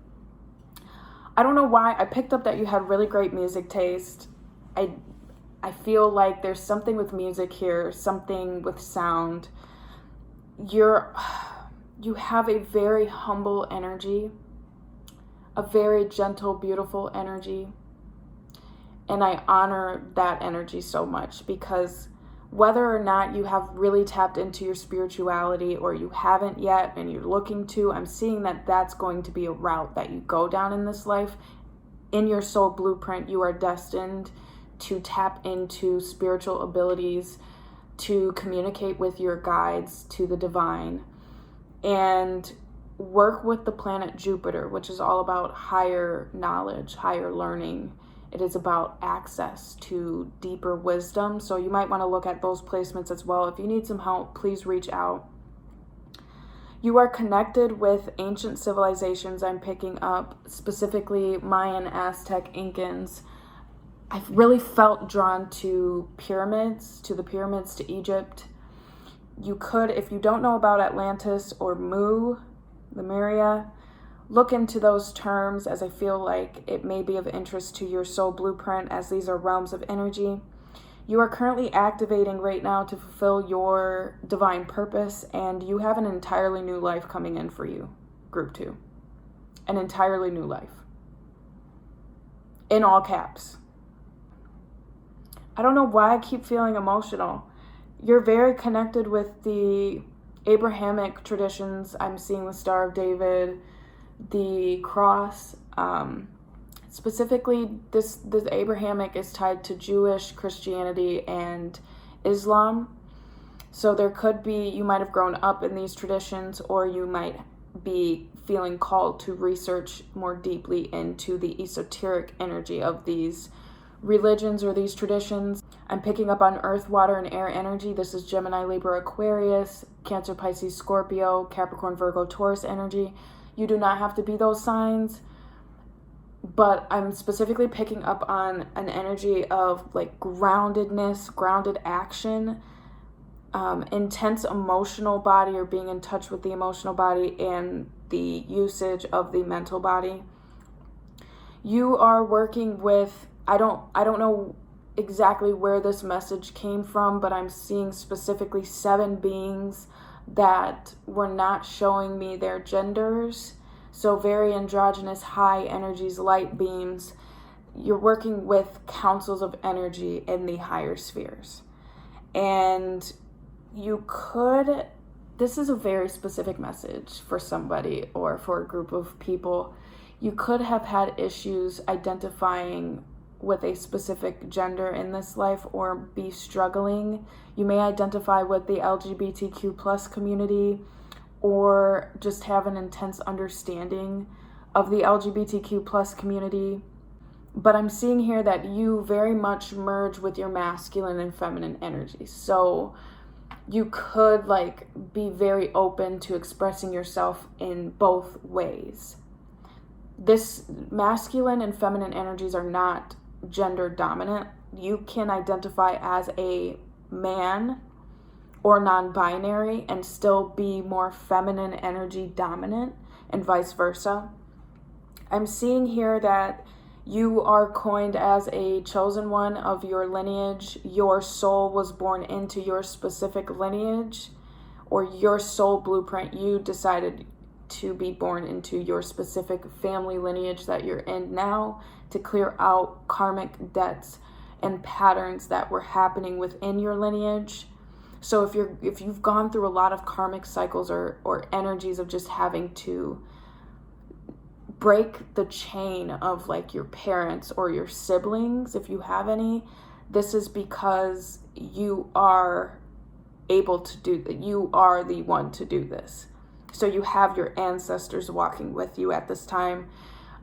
I don't know why. I picked up that you had really great music taste. I feel like there's something with music here, something with sound. You have a very humble energy, a very gentle, beautiful energy. And I honor that energy so much, because whether or not you have really tapped into your spirituality or you haven't yet and you're looking to, I'm seeing that that's going to be a route that you go down in this life. In your soul blueprint, you are destined to tap into spiritual abilities, to communicate with your guides, to the divine, and work with the planet Jupiter, which is all about higher knowledge, higher learning. It is about access to deeper wisdom. So you might want to look at those placements as well. If you need some help, please reach out. You are connected with ancient civilizations. I'm picking up specifically Mayan, Aztec, Incans. I've really felt drawn to pyramids, to Egypt. You could, if you don't know about Atlantis or Mu, Lemuria, look into those terms, as I feel like it may be of interest to your soul blueprint, as these are realms of energy. You are currently activating right now to fulfill your divine purpose, and you have an entirely new life coming in for you, group 2. An entirely new life. In all caps. I don't know why I keep feeling emotional. You're very connected with the Abrahamic traditions. I'm seeing the Star of David, the cross. Specifically, this Abrahamic is tied to Jewish, Christianity, and Islam. So there could be, you might have grown up in these traditions, or you might be feeling called to research more deeply into the esoteric energy of these religions or these traditions. I'm picking up on earth, water, and air energy. This is Gemini, Libra, Aquarius, Cancer, Pisces, Scorpio, Capricorn, Virgo, Taurus energy. You do not have to be those signs, but I'm specifically picking up on an energy of like groundedness, grounded action, intense emotional body, or being in touch with the emotional body, and the usage of the mental body. You are working with, I don't know exactly where this message came from, but I'm seeing specifically 7 beings that were not showing me their genders. So very androgynous, high energies, light beams. You're working with councils of energy in the higher spheres. And you could, this is a very specific message for somebody or for a group of people. You could have had issues identifying with a specific gender in this life, or be struggling. You may identify with the LGBTQ plus community, or just have an intense understanding of the LGBTQ plus community. But I'm seeing here that you very much merge with your masculine and feminine energies. So you could like be very open to expressing yourself in both ways. This masculine and feminine energies are not gender dominant. You can identify as a man or non-binary and still be more feminine energy dominant, and vice versa. I'm seeing here that you are coined as a chosen one of your lineage. Your soul was born into your specific lineage, or your soul blueprint. You decided to be born into your specific family lineage that you're in now to clear out karmic debts and patterns that were happening within your lineage. So if you've gone through a lot of karmic cycles or energies of just having to break the chain of like your parents or your siblings, if you have any, this is because you are able to do that. You are the one to do this. So you have your ancestors walking with you at this time.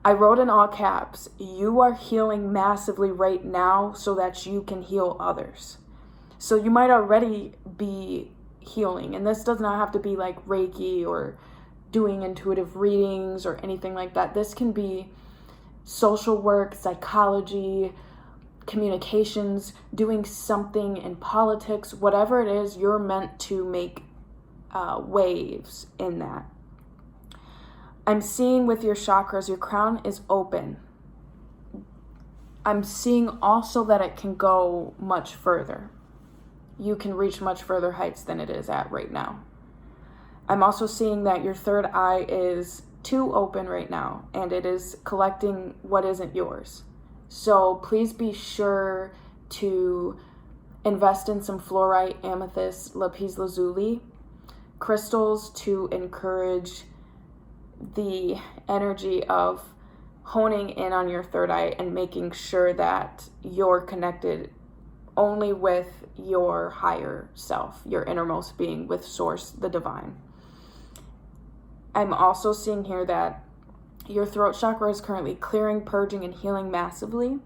I wrote in all caps, you are healing massively right now so that you can heal others. So you might already be healing, and this does not have to be like Reiki or doing intuitive readings or anything like that. This can be social work, psychology, communications, doing something in politics, whatever it is, you're meant to make waves in that. I'm seeing with your chakras, your crown is open. I'm seeing also that it can go much further. You can reach much further heights than it is at right now. I'm also seeing that your third eye is too open right now, and it is collecting what isn't yours. So please be sure to invest in some fluorite, amethyst, lapis lazuli, crystals to encourage the energy of honing in on your third eye and making sure that you're connected only with your higher self, your innermost being, with source, the divine. I'm also seeing here that your throat chakra is currently clearing, purging, and healing massively.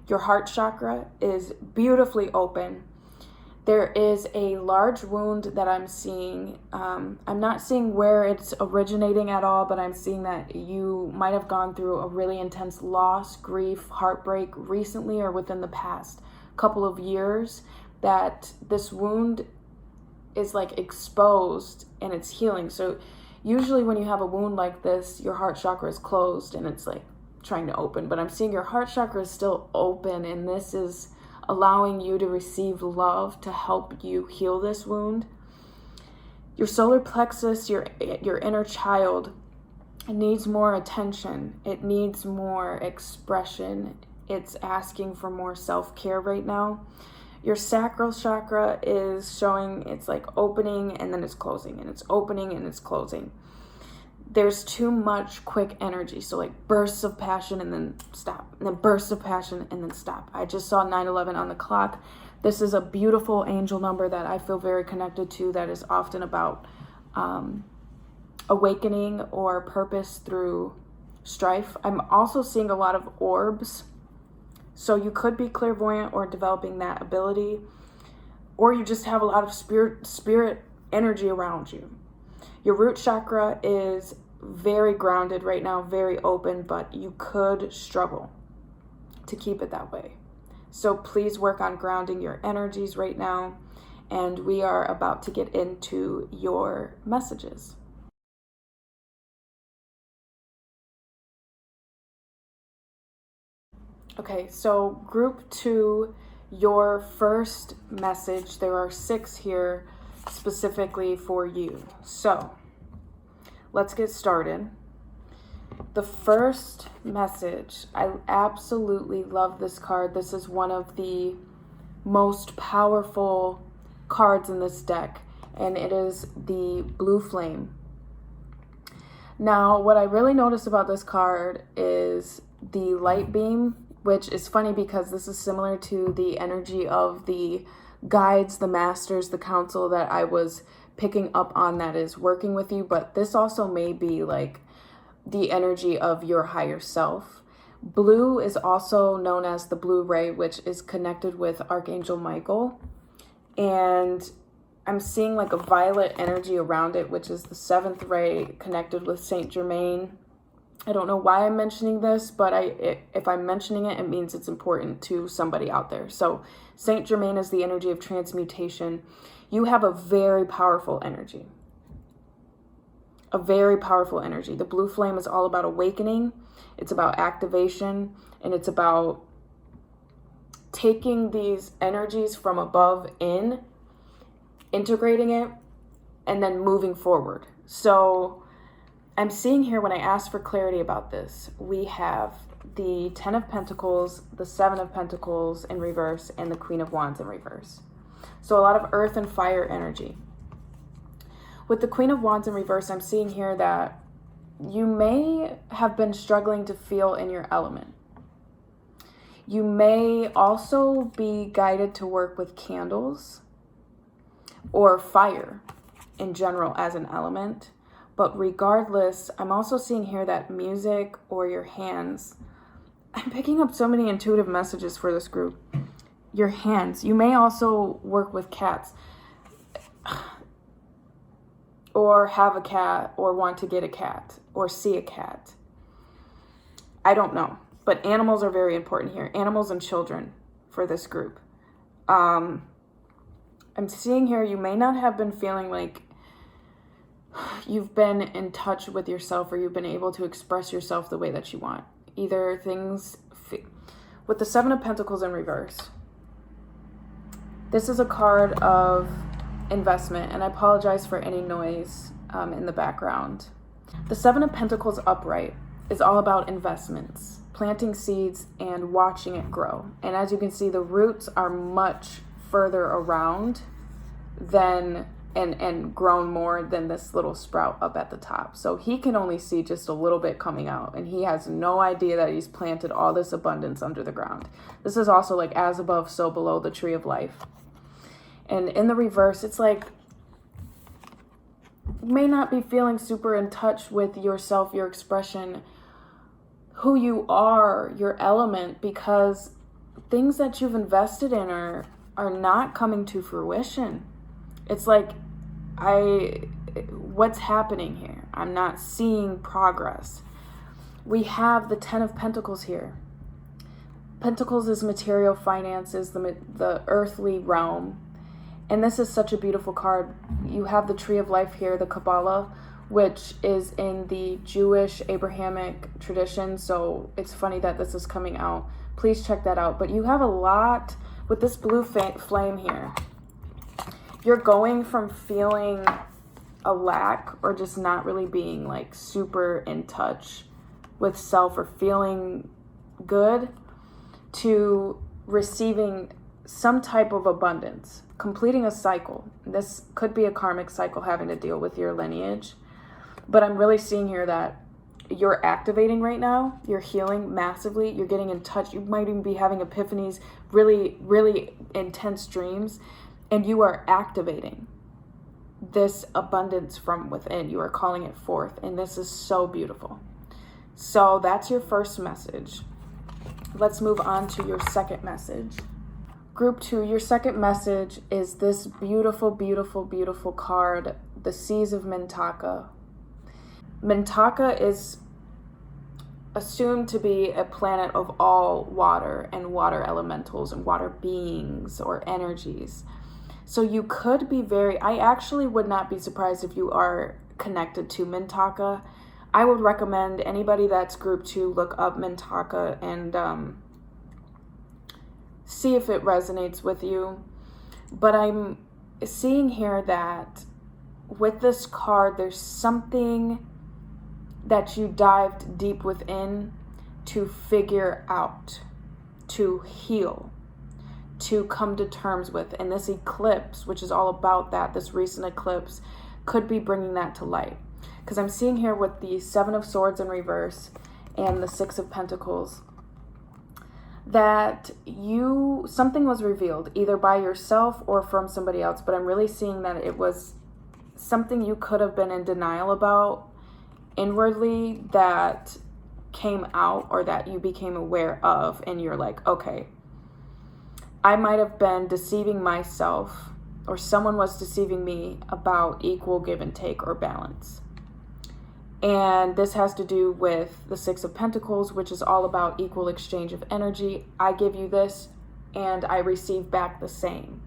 Your heart chakra is beautifully open. There is a large wound that I'm seeing. I'm not seeing where it's originating at all, but I'm seeing that you might have gone through a really intense loss, grief, heartbreak recently or within the past couple of years, that this wound is like exposed and it's healing. So usually when you have a wound like this, your heart chakra is closed and it's like trying to open, but I'm seeing your heart chakra is still open, and this is allowing you to receive love to help you heal this wound. Your solar plexus, your inner child, it needs more attention. It needs more expression. It's asking for more self-care right now. Your sacral chakra is showing it's like opening and then it's closing, and it's opening and it's closing. There's too much quick energy. So like bursts of passion and then stop, and then bursts of passion and then stop. I just saw 9/11 on the clock. This is a beautiful angel number that I feel very connected to, that is often about awakening or purpose through strife. I'm also seeing a lot of orbs. So you could be clairvoyant or developing that ability, or you just have a lot of spirit energy around you. Your root chakra is very grounded right now, very open, but you could struggle to keep it that way. So please work on grounding your energies right now, and we are about to get into your messages. Okay, so group 2, your first message, there are 6 here specifically for you. So let's get started. The first message, I absolutely love this card. This is one of the most powerful cards in this deck, and it is the Blue Flame. Now, what I really notice about this card is the light beam, which is funny because this is similar to the energy of the guides, the masters, the council that I was picking up on that is working with you, but this also may be like the energy of your higher self. Blue is also known as the blue ray, which is connected with Archangel Michael, and I'm seeing like a violet energy around it, which is the 7th ray connected with Saint Germain. I don't know why I'm mentioning this, but if I'm mentioning it, it means it's important to somebody out there. So Saint Germain is the energy of transmutation. You have a very powerful energy. A very powerful energy. The blue flame is all about awakening. It's about activation, and it's about taking these energies from above in, integrating it, and then moving forward. So I'm seeing here, when I ask for clarity about this, we have the 10 of Pentacles, the 7 of Pentacles in reverse, and the Queen of Wands in reverse. So a lot of earth and fire energy. With the Queen of Wands in reverse, I'm seeing here that you may have been struggling to feel in your element. You may also be guided to work with candles or fire in general as an element. But regardless, I'm also seeing here that music or your hands, I'm picking up so many intuitive messages for this group. Your hands. You may also work with cats or have a cat or want to get a cat or see a cat. I don't know. But animals are very important here. Animals and children for this group. I'm seeing here you may not have been feeling like you've been in touch with yourself, or you've been able to express yourself the way that you want. Either things... With the 7 of Pentacles in reverse, this is a card of investment, and I apologize for any noise in the background. The 7 of Pentacles upright is all about investments, planting seeds and watching it grow. And as you can see, the roots are much further around than and grown more than this little sprout up at the top. So he can only see just a little bit coming out, and he has no idea that he's planted all this abundance under the ground. This is also like as above, so below, the tree of life. And in the reverse, it's like you may not be feeling super in touch with yourself, your expression, who you are, your element, because things that you've invested in are not coming to fruition. It's like, what's happening here? I'm not seeing progress. We have the 10 of Pentacles here. Pentacles is material finances, the earthly realm. And this is such a beautiful card. You have the tree of life here, the Kabbalah, which is in the Jewish Abrahamic tradition. So it's funny that this is coming out. Please check that out. But you have a lot with this blue flame here. You're going from feeling a lack or just not really being like super in touch with self or feeling good to receiving some type of abundance, completing a cycle. This could be a karmic cycle having to deal with your lineage. But I'm really seeing here that you're activating right now. You're healing massively. You're getting in touch. You might even be having epiphanies, really, really intense dreams. And you are activating this abundance from within. You are calling it forth. And this is so beautiful. So that's your first message. Let's move on to your second message. Group 2, your second message is this beautiful, beautiful, beautiful card, the Seas of Mintaka. Mintaka is assumed to be a planet of all water and water elementals and water beings or energies. So you could be I actually would not be surprised if you are connected to Mintaka. I would recommend anybody that's group 2 look up Mintaka and see if it resonates with you. But I'm seeing here that with this card, there's something that you dived deep within to figure out, to heal, to come to terms with. And this eclipse, which is all about that, this recent eclipse, could be bringing that to light. Because I'm seeing here with the 7 of Swords in reverse and the 6 of Pentacles, that something was revealed either by yourself or from somebody else. But I'm really seeing that it was something you could have been in denial about inwardly that came out, or that you became aware of, and you're like, okay, I might have been deceiving myself or someone was deceiving me about equal give and take or balance. And this has to do with the Six of Pentacles, which is all about equal exchange of energy. I give you this and I receive back the same.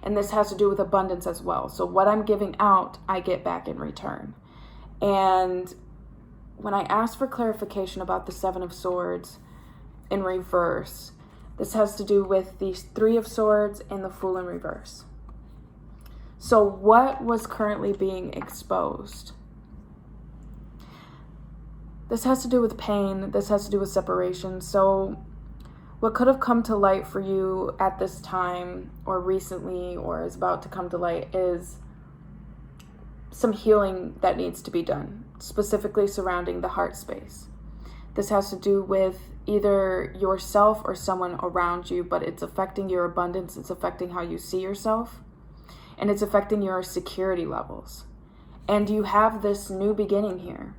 And this has to do with abundance as well. So what I'm giving out, I get back in return. And when I asked for clarification about the Seven of Swords in reverse, this has to do with the Three of Swords and the Fool in reverse. So what was currently being exposed? This has to do with pain. This has to do with separation. So what could have come to light for you at this time or recently or is about to come to light is some healing that needs to be done, specifically surrounding the heart space. This has to do with either yourself or someone around you, but it's affecting your abundance. It's affecting how you see yourself, and it's affecting your security levels. And you have this new beginning here,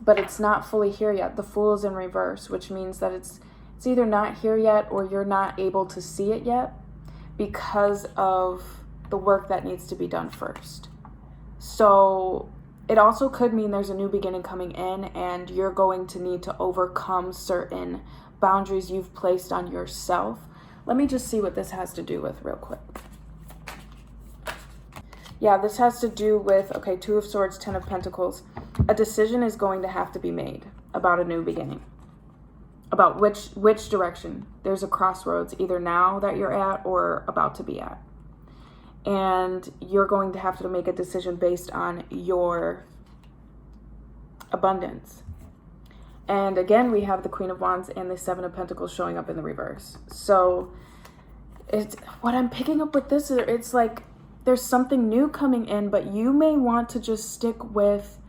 but it's not fully here yet. The Fool is in reverse, which means that it's either not here yet or you're not able to see it yet because of the work that needs to be done first. So it also could mean there's a new beginning coming in and you're going to need to overcome certain boundaries you've placed on yourself. Let me just see what this has to do with real quick. Yeah, this has to do with, okay, Two of Swords, Ten of Pentacles. A decision is going to have to be made about a new beginning. About which direction. There's a crossroads, either now that you're at or about to be at. And you're going to have to make a decision based on your abundance. And again, we have the Queen of Wands and the Seven of Pentacles showing up in the reverse. So it's what I'm picking up with this, it's like there's something new coming in, but you may want to just stick with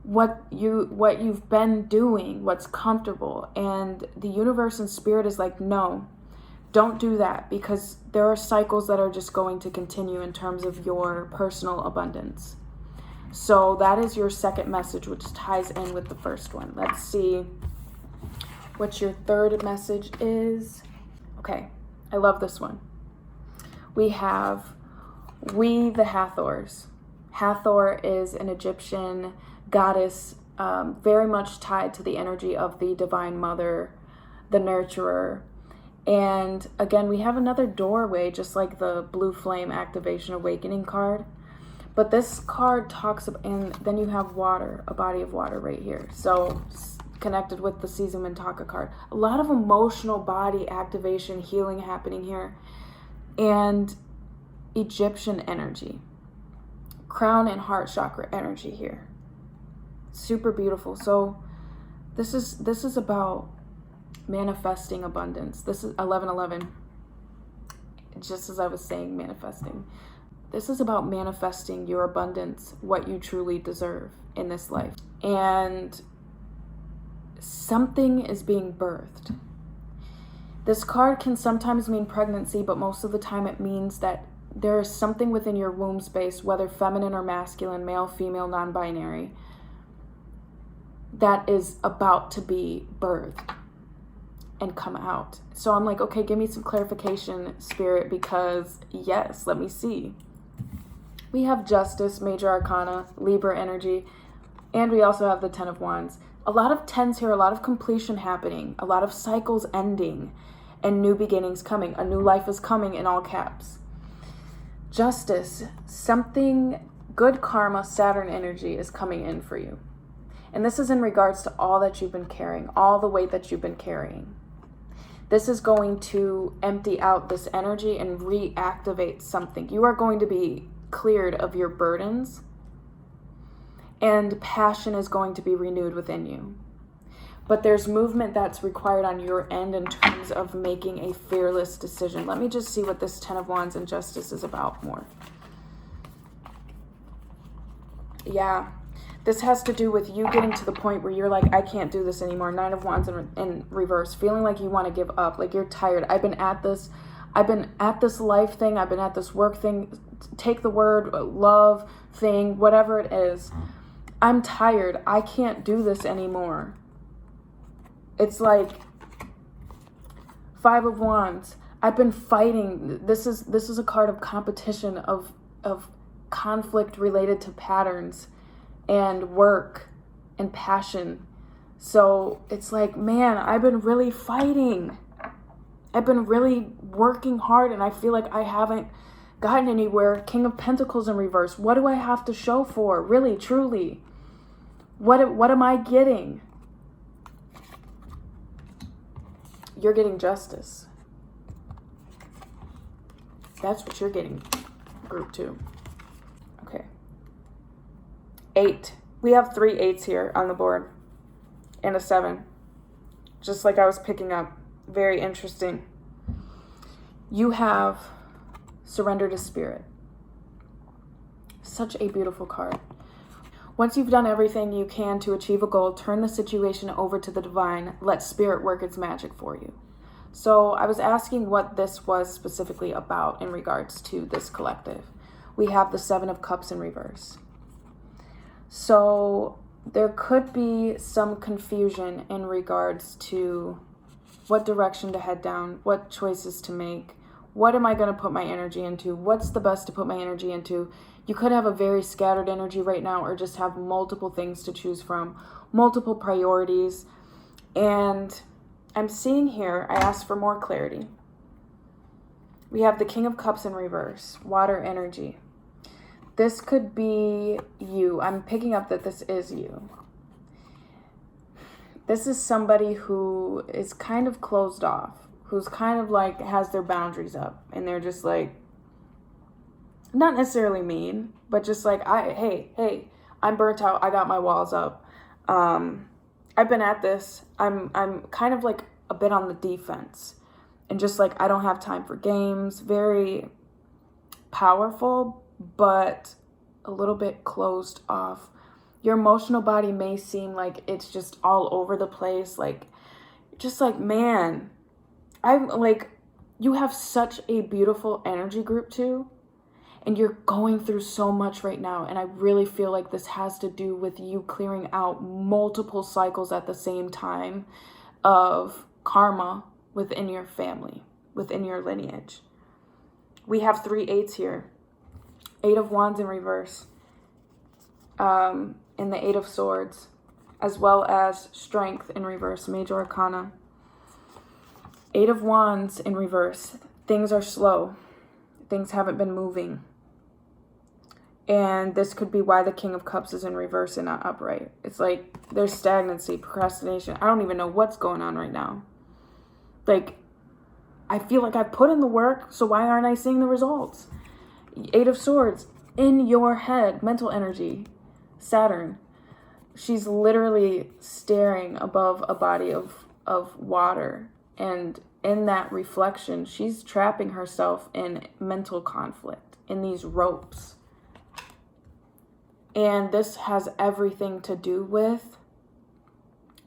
what you've been doing, what's comfortable. And the universe and spirit is like, no, don't do that, because there are cycles that are just going to continue in terms of your personal abundance. So that is your second message, which ties in with the first one. Let's see what your third message is. Okay, I love this one. We have the Hathors. Hathor is an Egyptian goddess, very much tied to the energy of the Divine Mother, the nurturer. And again, we have another doorway, just like the Blue Flame Activation Awakening card. But this card talks about, and then you have water, a body of water right here. So connected with the Seize Mintaka card. A lot of emotional body activation, healing happening here. And Egyptian energy. Crown and heart chakra energy here. Super beautiful. So this is about manifesting abundance. This is 1111. Just as I was saying, manifesting. This is about manifesting your abundance, what you truly deserve in this life. And something is being birthed. This card can sometimes mean pregnancy, but most of the time it means that there is something within your womb space, whether feminine or masculine, male, female, non-binary, that is about to be birthed and come out. So I'm like, okay, give me some clarification, Spirit, because yes, let me see. We have Justice, Major Arcana, Libra energy, and we also have the Ten of Wands. A lot of tens here, a lot of completion happening, a lot of cycles ending, and new beginnings coming. A new life is coming in all caps. Justice, something good karma, Saturn energy is coming in for you. And this is in regards to all that you've been carrying, all the weight that you've been carrying. This is going to empty out this energy and reactivate something. You are going to be cleared of your burdens, and passion is going to be renewed within you. But there's movement that's required on your end in terms of making a fearless decision. Let me just see what this Ten of Wands and Justice is about more. Yeah, this has to do with you getting to the point where you're like, I can't do this anymore. Nine of Wands in reverse, feeling like you want to give up, like you're tired. I've been at this life thing. I've been at this work thing. Take the word love thing, whatever it is. I'm tired. I can't do this anymore. It's like Five of Wands. I've been fighting. This is a card of competition, of conflict related to patterns and work and passion. So it's like, man, I've been really fighting. I've been really working hard, and I feel like I haven't gotten anywhere. King of Pentacles in reverse. What do I have to show for? Really, truly. What am I getting? You're getting justice. That's what you're getting, group 2. Okay. 8. We have 3 8s here on the board. And a 7. Just like I was picking up. Very interesting. You have Surrender to Spirit. Such a beautiful card. Once you've done everything you can to achieve a goal, turn the situation over to the divine. Let Spirit work its magic for you. So I was asking what this was specifically about in regards to this collective. We have the 7 of Cups in reverse. So there could be some confusion in regards to what direction to head down, what choices to make, what am I going to put my energy into, what's the best to put my energy into. You could have a very scattered energy right now, or just have multiple things to choose from, multiple priorities. And I'm seeing here, I asked for more clarity. We have the King of Cups in reverse, water energy. This could be you. I'm picking up that this is you. This is somebody who is kind of closed off, who's kind of like has their boundaries up, and they're just like, not necessarily mean, but just like, hey, I'm burnt out. I got my walls up. I've been at this. I'm kind of like a bit on the defense, and just like, I don't have time for games. Very powerful, but a little bit closed off. Your emotional body may seem like it's just all over the place. Like, just like, man, I'm like, you have such a beautiful energy, group 2, and you're going through so much right now. And I really feel like this has to do with you clearing out multiple cycles at the same time of karma within your family, within your lineage. We have 3 8s here. 8 of Wands in reverse. And the 8 of Swords, as well as Strength in reverse, Major Arcana. 8 of Wands in reverse. Things are slow. Things haven't been moving. And this could be why the King of Cups is in reverse and not upright. It's like there's stagnancy, procrastination. I don't even know what's going on right now. Like, I feel like I've put in the work, so why aren't I seeing the results? 8 of Swords, in your head, mental energy. Saturn, she's literally staring above a body of water, and in that reflection, she's trapping herself in mental conflict, in these ropes. And this has everything to do with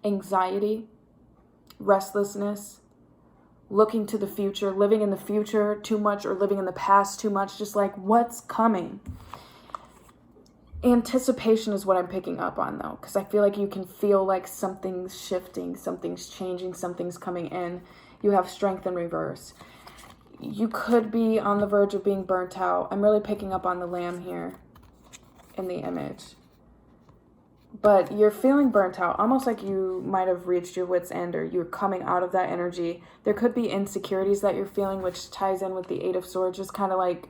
anxiety, restlessness, looking to the future, living in the future too much, or living in the past too much, just like, what's coming? Anticipation is what I'm picking up on, though, because I feel like you can feel like something's shifting, something's changing, something's coming in. You have Strength in reverse. You could be on the verge of being burnt out. I'm really picking up on the Lamb here in the image. But you're feeling burnt out, almost like you might have reached your wit's end, or you're coming out of that energy. There could be insecurities that you're feeling, which ties in with the 8 of Swords, just kind of like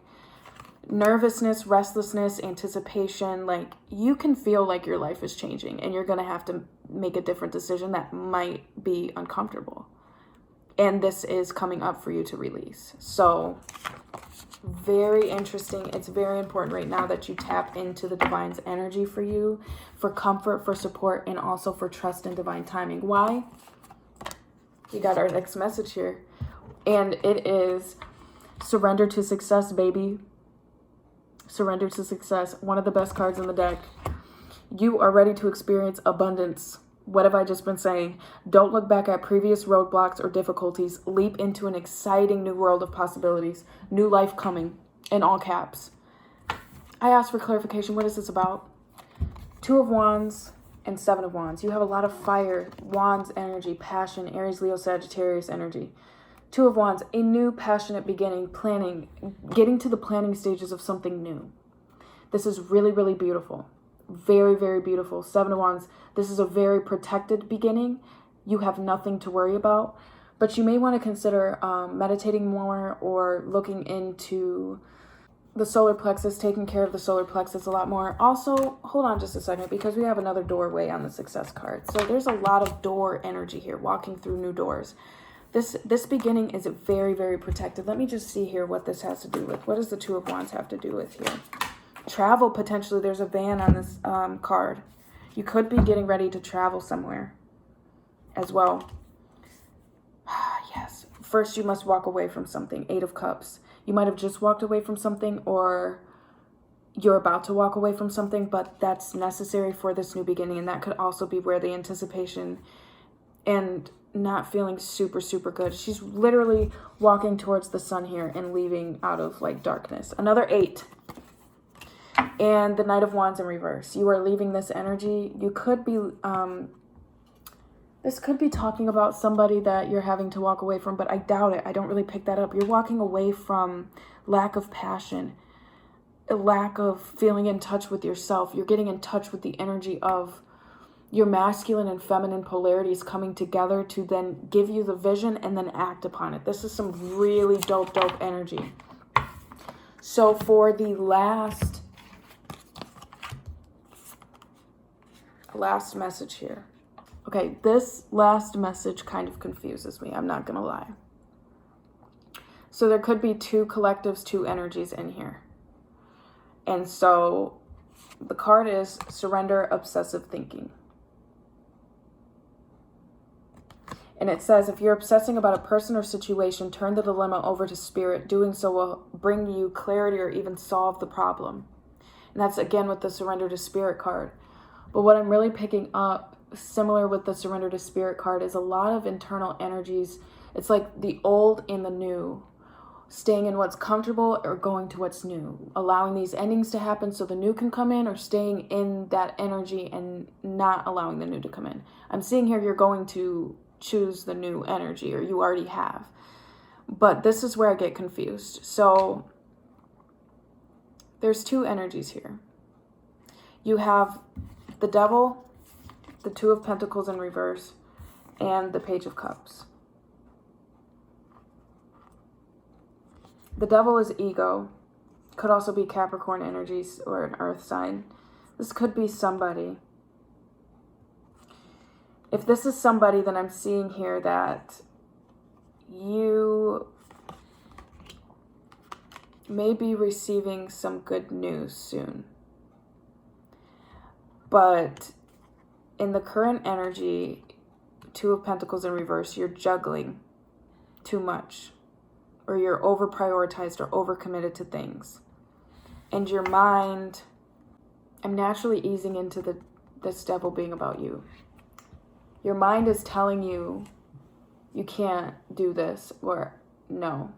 nervousness, restlessness, anticipation. Like, you can feel like your life is changing, and you're going to have to make a different decision that might be uncomfortable. And this is coming up for you to release. So, very interesting. It's very important right now that you tap into the divine's energy for you, for comfort, for support, and also for trust and divine timing. Why? We got our next message here. And it is surrender to success, baby. Surrender to success. One of the best cards in the deck. You are ready to experience abundance. What have I just been saying? Don't look back at previous roadblocks or difficulties. Leap into an exciting new world of possibilities. New life coming, in all caps. I asked for clarification. What is this about? 2 of Wands and 7 of Wands. You have a lot of fire, Wands energy, passion, Aries, Leo, Sagittarius energy. Two of Wands, a new passionate beginning, planning, getting to the planning stages of something new. This is really, really beautiful. Very, very beautiful. Seven of Wands, this is a very protected beginning. You have nothing to worry about, but you may want to consider meditating more or looking into the solar plexus, taking care of the solar plexus a lot more. Also, hold on just a second, because we have another doorway on the success card. So there's a lot of door energy here, walking through new doors. This beginning is very, very protected. Let me just see here what this has to do with. What does the Two of Wands have to do with here? Travel, potentially. There's a van on this card. You could be getting ready to travel somewhere as well. Yes. First, you must walk away from something. Eight of Cups. You might have just walked away from something, or you're about to walk away from something, but that's necessary for this new beginning. And that could also be where the anticipation and not feeling super, super good. She's literally walking towards the sun here and leaving out of like darkness. Another 8. And the Knight of Wands in reverse. You are leaving this energy. You could be, this could be talking about somebody that you're having to walk away from, but I doubt it. I don't really pick that up. You're walking away from lack of passion, a lack of feeling in touch with yourself. You're getting in touch with the energy of your masculine and feminine polarities coming together to then give you the vision and then act upon it. This is some really dope energy. So for the last message here. Okay, this last message kind of confuses me. I'm not going to lie. So there could be two collectives, two energies in here. And so the card is surrender obsessive thinking. And it says, if you're obsessing about a person or situation, turn the dilemma over to spirit. Doing so will bring you clarity or even solve the problem. And that's again with the surrender to spirit card. But what I'm really picking up, similar with the surrender to spirit card, is a lot of internal energies. It's like the old and the new. Staying in what's comfortable or going to what's new. Allowing these endings to happen so the new can come in, or staying in that energy and not allowing the new to come in. I'm seeing here you're going to choose the new energy, or you already have. But this is where I get confused. So there's two energies here. You have the Devil, the Two of Pentacles in reverse, and the Page of Cups. The Devil is ego. Could also be Capricorn energies or an earth sign. This could be somebody. If this is somebody, then I'm seeing here that you may be receiving some good news soon. But in the current energy, Two of Pentacles in reverse, you're juggling too much. Or you're over-prioritized or over-committed to things. And your mind, I'm naturally easing into this devil being about you. Your mind is telling you, you can't do this, or no.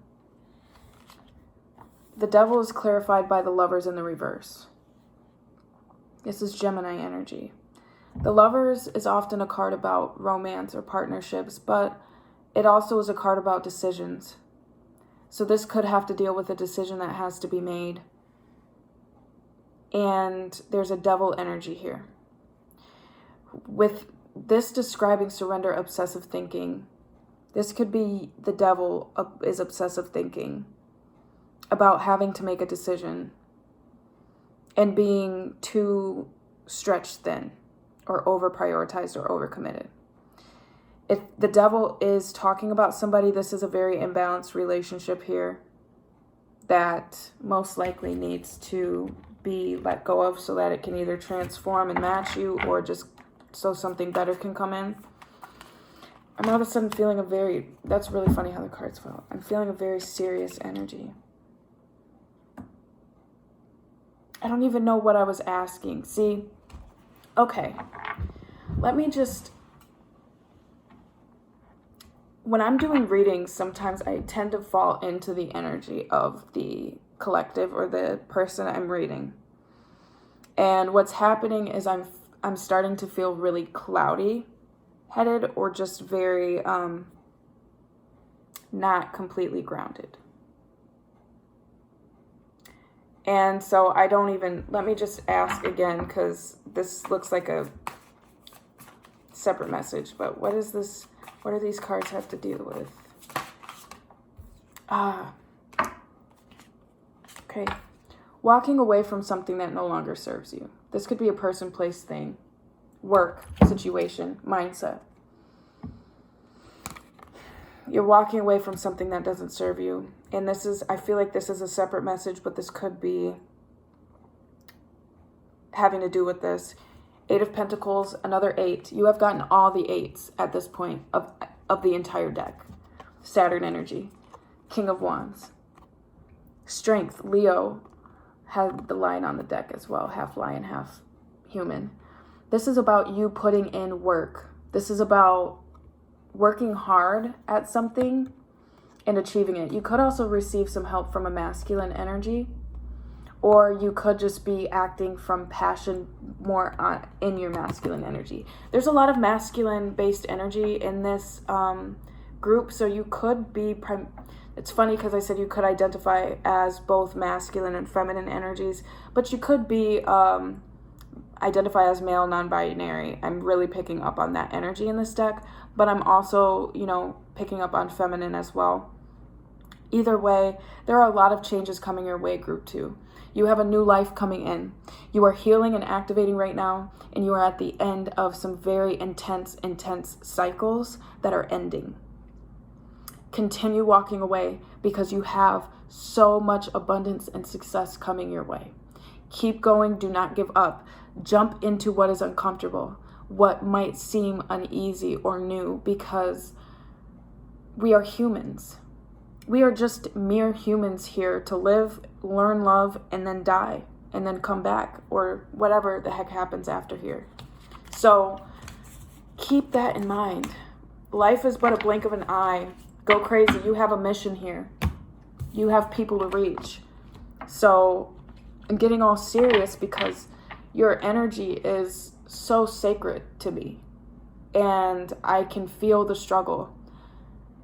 The devil is clarified by the Lovers in the reverse. This is Gemini energy. The Lovers is often a card about romance or partnerships, but it also is a card about decisions. So this could have to deal with a decision that has to be made. And there's a devil energy here. With this describing surrender obsessive thinking, this could be the devil is obsessive thinking about having to make a decision and being too stretched thin or over prioritized or over committed. If the devil is talking about somebody, this is a very imbalanced relationship here that most likely needs to be let go of so that it can either transform and match you, or just so something better can come in. I'm all of a sudden feeling that's really funny how the cards fell. I'm feeling a very serious energy. I don't even know what I was asking. See? Okay. Let me just... When I'm doing readings, sometimes I tend to fall into the energy of the collective or the person I'm reading. And what's happening is I'm starting to feel really cloudy headed, or just very not completely grounded. And so I don't even, let me just ask again, because this looks like a separate message, but what is this? What do these cards have to deal with? Okay. Walking away from something that no longer serves you. This could be a person, place, thing, work, situation, mindset. You're walking away from something that doesn't serve you. And this is, I feel like this is a separate message, but this could be having to do with this. 8 of Pentacles, another 8. You have gotten all the 8s at this point of the entire deck. Saturn energy. King of Wands. Strength, Leo had the lion on the deck as well. Half lion, half human. This is about you putting in work. This is about working hard at something and achieving it. You could also receive some help from a masculine energy, or you could just be acting from passion more in your masculine energy. There's a lot of masculine based energy in this group, so you could be it's funny because I said you could identify as both masculine and feminine energies, but you could be identify as male, non-binary. I'm really picking up on that energy in this deck, but I'm also, picking up on feminine as well. Either way, there are a lot of changes coming your way, group 2. You have a new life coming in. You are healing and activating right now, and you are at the end of some very intense cycles that are ending. Continue walking away because you have so much abundance and success coming your way. Keep going. Do not give up. Jump into what is uncomfortable, what might seem uneasy or new, because we are humans. We are just mere humans here to live, learn, love, and then die, and then come back, or whatever the heck happens after here. So keep that in mind. Life is but a blink of an eye. Go crazy. You have a mission here. You have people to reach. So I'm getting all serious because your energy is so sacred to me, and I can feel the struggle.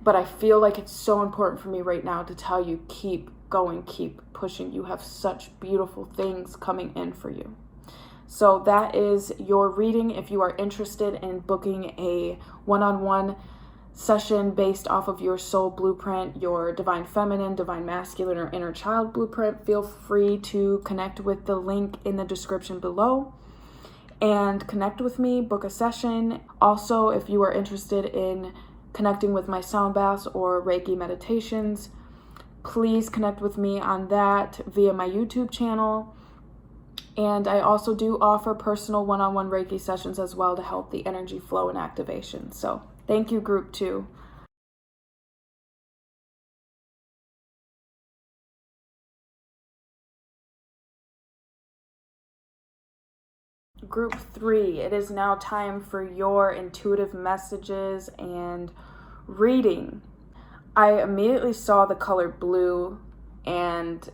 But I feel like it's so important for me right now to tell you, keep going, keep pushing. You have such beautiful things coming in for you. So that is your reading. If you are interested in booking a one-on-one session based off of your soul blueprint, your divine feminine, divine masculine, or inner child blueprint, feel free to connect with the link in the description below and connect with me, book a session. Also, if you are interested in connecting with my sound baths or Reiki meditations, please connect with me on that via my YouTube channel. And I also do offer personal one-on-one Reiki sessions as well to help the energy flow and activation. So thank you, group 2. Group 3, it is now time for your intuitive messages and reading. I immediately saw the color blue, and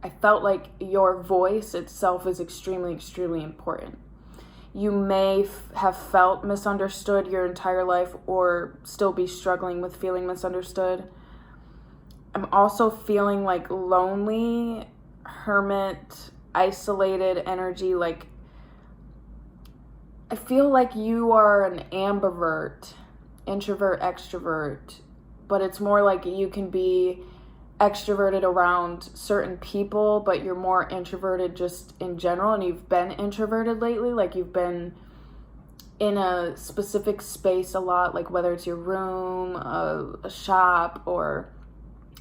I felt like your voice itself is extremely, extremely important. You may have felt misunderstood your entire life, or still be struggling with feeling misunderstood. I'm also feeling like lonely, hermit, isolated energy. Like, I feel like you are an ambivert, introvert, extrovert, but it's more like you can be extroverted around certain people, but you're more introverted just in general, and you've been introverted lately. Like, you've been in a specific space a lot, like whether it's your room, a shop, or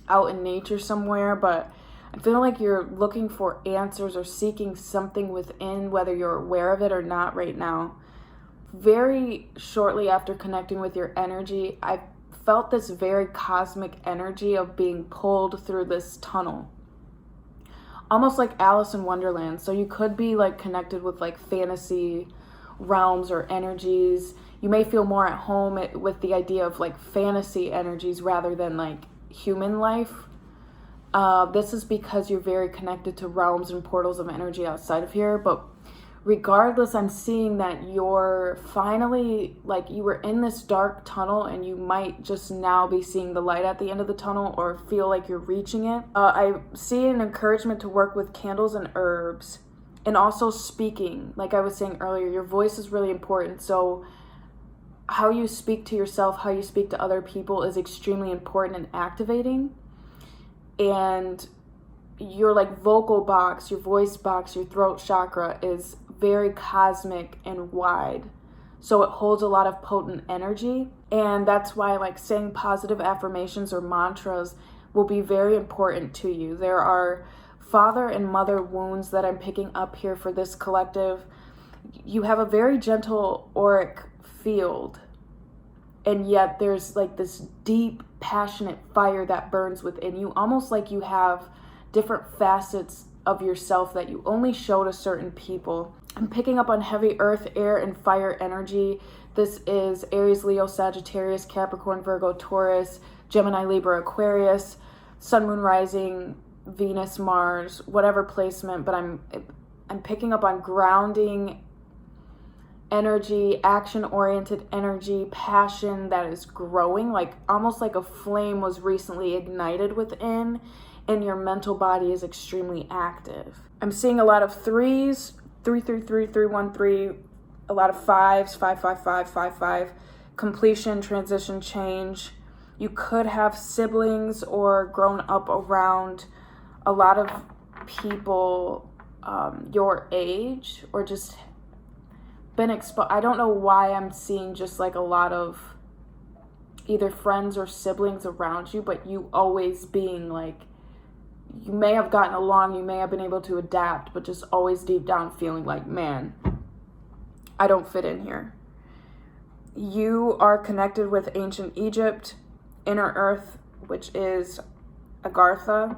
out in nature somewhere, but I feel like you're looking for answers or seeking something within, whether you're aware of it or not right now. Very shortly after connecting with your energy, I felt this very cosmic energy of being pulled through this tunnel. Almost like Alice in Wonderland. So you could be like connected with like fantasy realms or energies. You may feel more at home with the idea of like fantasy energies rather than like human life. This is because you're very connected to realms and portals of energy outside of here. But regardless, I'm seeing that you're finally, like, you were in this dark tunnel and you might just now be seeing the light at the end of the tunnel or feel like you're reaching it. I see an encouragement to work with candles and herbs, and also speaking. Like I was saying earlier, your voice is really important. So how you speak to yourself, how you speak to other people is extremely important and activating. And your like vocal box, your voice box, your throat chakra is very cosmic and wide. So it holds a lot of potent energy. And that's why like saying positive affirmations or mantras will be very important to you. There are father and mother wounds that I'm picking up here for this collective. You have a very gentle auric field, and yet there's like this deep, passionate fire that burns within you, almost like you have different facets of yourself that you only show to certain people. I'm picking up on heavy earth, air, and fire energy. This is Aries, Leo, Sagittarius, Capricorn, Virgo, Taurus, Gemini, Libra, Aquarius, Sun, Moon, Rising, Venus, Mars, whatever placement, but I'm picking up on grounding energy, action-oriented energy, passion that is growing, like almost like a flame was recently ignited within, and your mental body is extremely active. I'm seeing a lot of 3s, 333, 313, a lot of 5s, 555, 55, completion, transition, change. You could have siblings or grown up around a lot of people your age, or just been exposed. I don't know why I'm seeing just like a lot of either friends or siblings around you, but you always being like, you may have gotten along, you may have been able to adapt, but just always deep down feeling like, man, I don't fit in here. You are connected with ancient Egypt, inner earth, which is Agartha,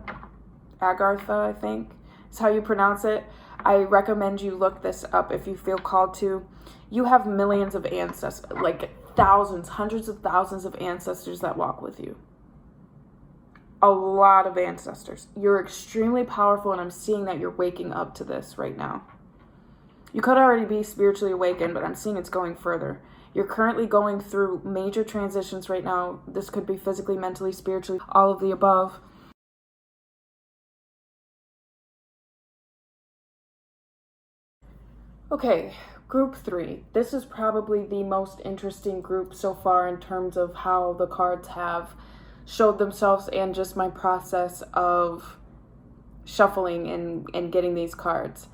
I think is how you pronounce it. I recommend you look this up if you feel called to. You have millions of ancestors, like thousands, hundreds of thousands of ancestors that walk with you. A lot of ancestors. You're extremely powerful, and I'm seeing that you're waking up to this right now. You could already be spiritually awakened, but I'm seeing it's going further. You're currently going through major transitions right now. This could be physically, mentally, spiritually, all of the above. Okay, group 3. This is probably the most interesting group so far in terms of how the cards have showed themselves and just my process of shuffling and getting these cards.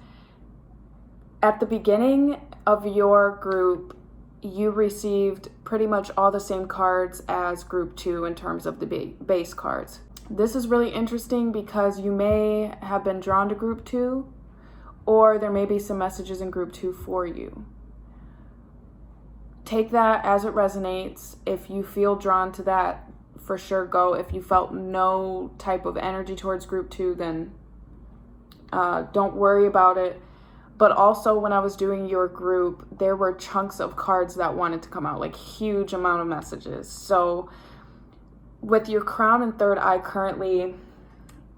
At the beginning of your group, you received pretty much all the same cards as group 2 in terms of the base cards. This is really interesting because you may have been drawn to group 2, or there may be some messages in group 2 for you. Take that as it resonates. If you feel drawn to that, for sure go. If you felt no type of energy towards group 2, then don't worry about it. But also, when I was doing your group, there were chunks of cards that wanted to come out, like huge amount of messages. So with your crown and third eye currently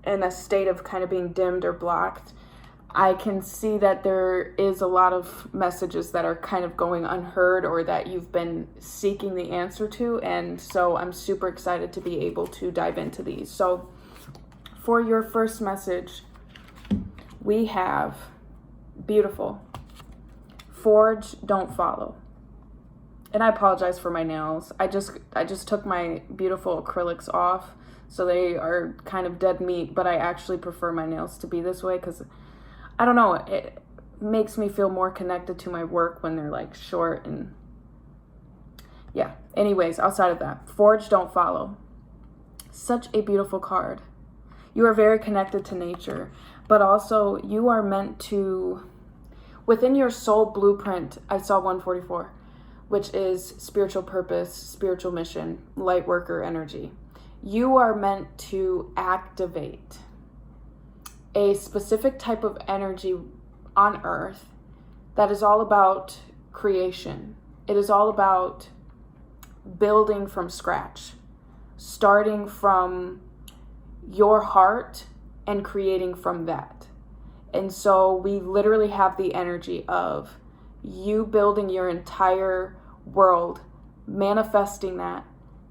in a state of kind of being dimmed or blocked, I can see that there is a lot of messages that are kind of going unheard, or that you've been seeking the answer to. And so I'm super excited to be able to dive into these. So for your first message, we have beautiful. Forge, don't follow. And I apologize for my nails. I just took my beautiful acrylics off, so they are kind of dead meat, but I actually prefer my nails to be this way because I don't know, it makes me feel more connected to my work when they're like short. And yeah, anyways, outside of that, Forge, don't follow. Such a beautiful card. You are very connected to nature, but also you are meant to, within your soul blueprint, I saw 144, which is spiritual purpose, spiritual mission, light worker energy. You are meant to activate a specific type of energy on earth that is all about creation. It is all about building from scratch, starting from your heart and creating from that. And so we literally have the energy of you building your entire world, manifesting that,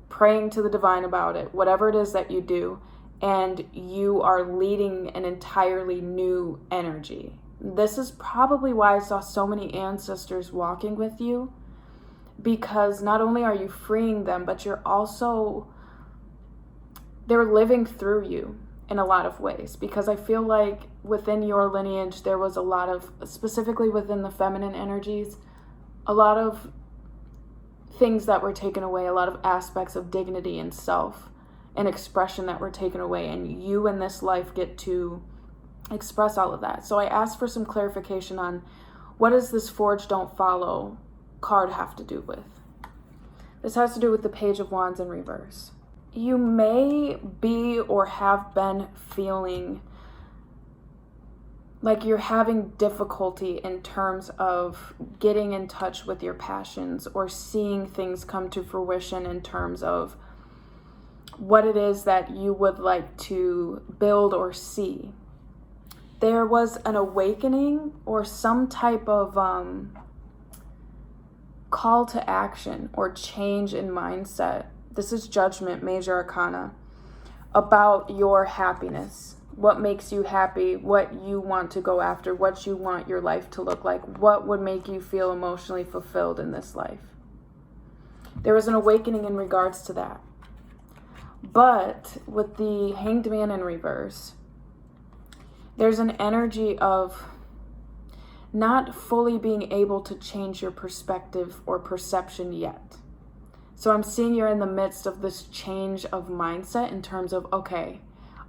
praying to the divine about it, whatever it is that you do, and you are leading an entirely new energy. This is probably why I saw so many ancestors walking with you, because not only are you freeing them, but they're living through you in a lot of ways. Because I feel like within your lineage, there was a lot of, specifically within the feminine energies, a lot of things that were taken away, a lot of aspects of dignity and self and expression that were taken away. And you in this life get to express all of that. So I asked for some clarification on what does this Forge Don't Follow card have to do with? This has to do with the Page of Wands in reverse. You may be or have been feeling like you're having difficulty in terms of getting in touch with your passions or seeing things come to fruition in terms of what it is that you would like to build or see. There was an awakening or some type of call to action or change in mindset. This is Judgment, Major Arcana, about your happiness. What makes you happy, what you want to go after, what you want your life to look like, what would make you feel emotionally fulfilled in this life. There was an awakening in regards to that. But with the Hanged Man in reverse, there's an energy of not fully being able to change your perspective or perception yet. So I'm seeing you're in the midst of this change of mindset in terms of, okay,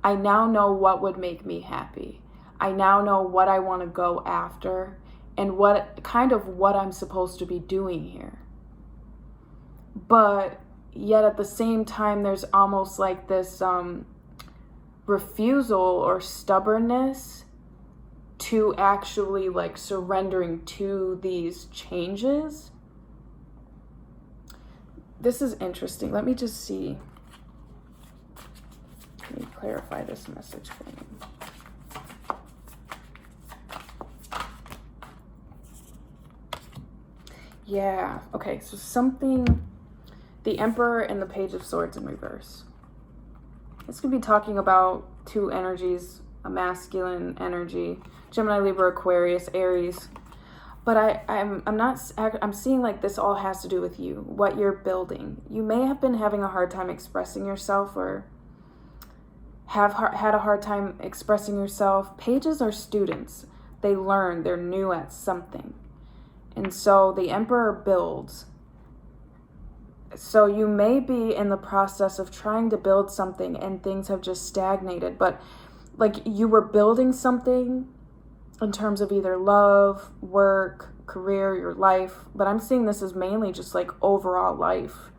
I now know what would make me happy. I now know what I want to go after and what I'm supposed to be doing here. But yet at the same time, there's almost like this refusal or stubbornness to actually like surrendering to these changes. This is interesting. Let me just see. Let me clarify this message for you. Yeah, okay, so the Emperor and the Page of Swords in reverse. This could be talking about two energies, a masculine energy, Gemini, Libra, Aquarius, Aries. But I'm seeing like this all has to do with you, what you're building. You may have been having a hard time expressing yourself or have had a hard time expressing yourself. Pages are students. They learn, they're new at something. And so the Emperor builds. So you may be in the process of trying to build something and things have just stagnated, but like you were building something in terms of either love, work, career, your life, but I'm seeing this as mainly just like overall life.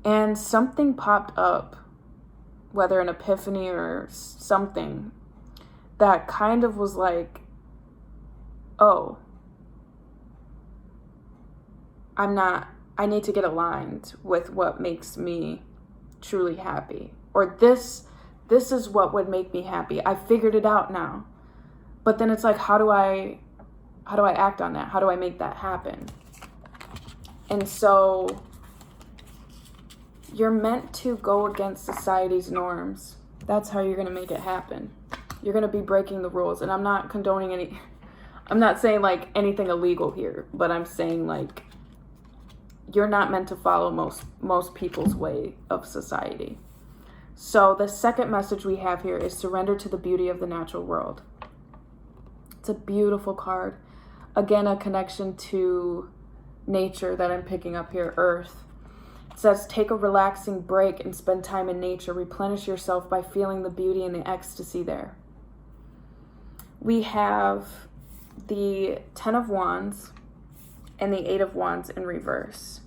And something popped up, whether an epiphany or something, that kind of was like, oh, I need to get aligned with what makes me truly happy. Or this is what would make me happy. I figured it out now. But then it's like, how do I act on that? How do I make that happen? And so you're meant to go against society's norms. That's how you're going to make it happen. You're going to be breaking the rules. And I'm not condoning I'm not saying like anything illegal here, but I'm saying like, you're not meant to follow most people's way of society. So the second message we have here is surrender to the beauty of the natural world. It's a beautiful card. Again, a connection to nature that I'm picking up here, Earth. It says, take a relaxing break and spend time in nature. Replenish yourself by feeling the beauty and the ecstasy there. We have the Ten of Wands and the Eight of Wands in reverse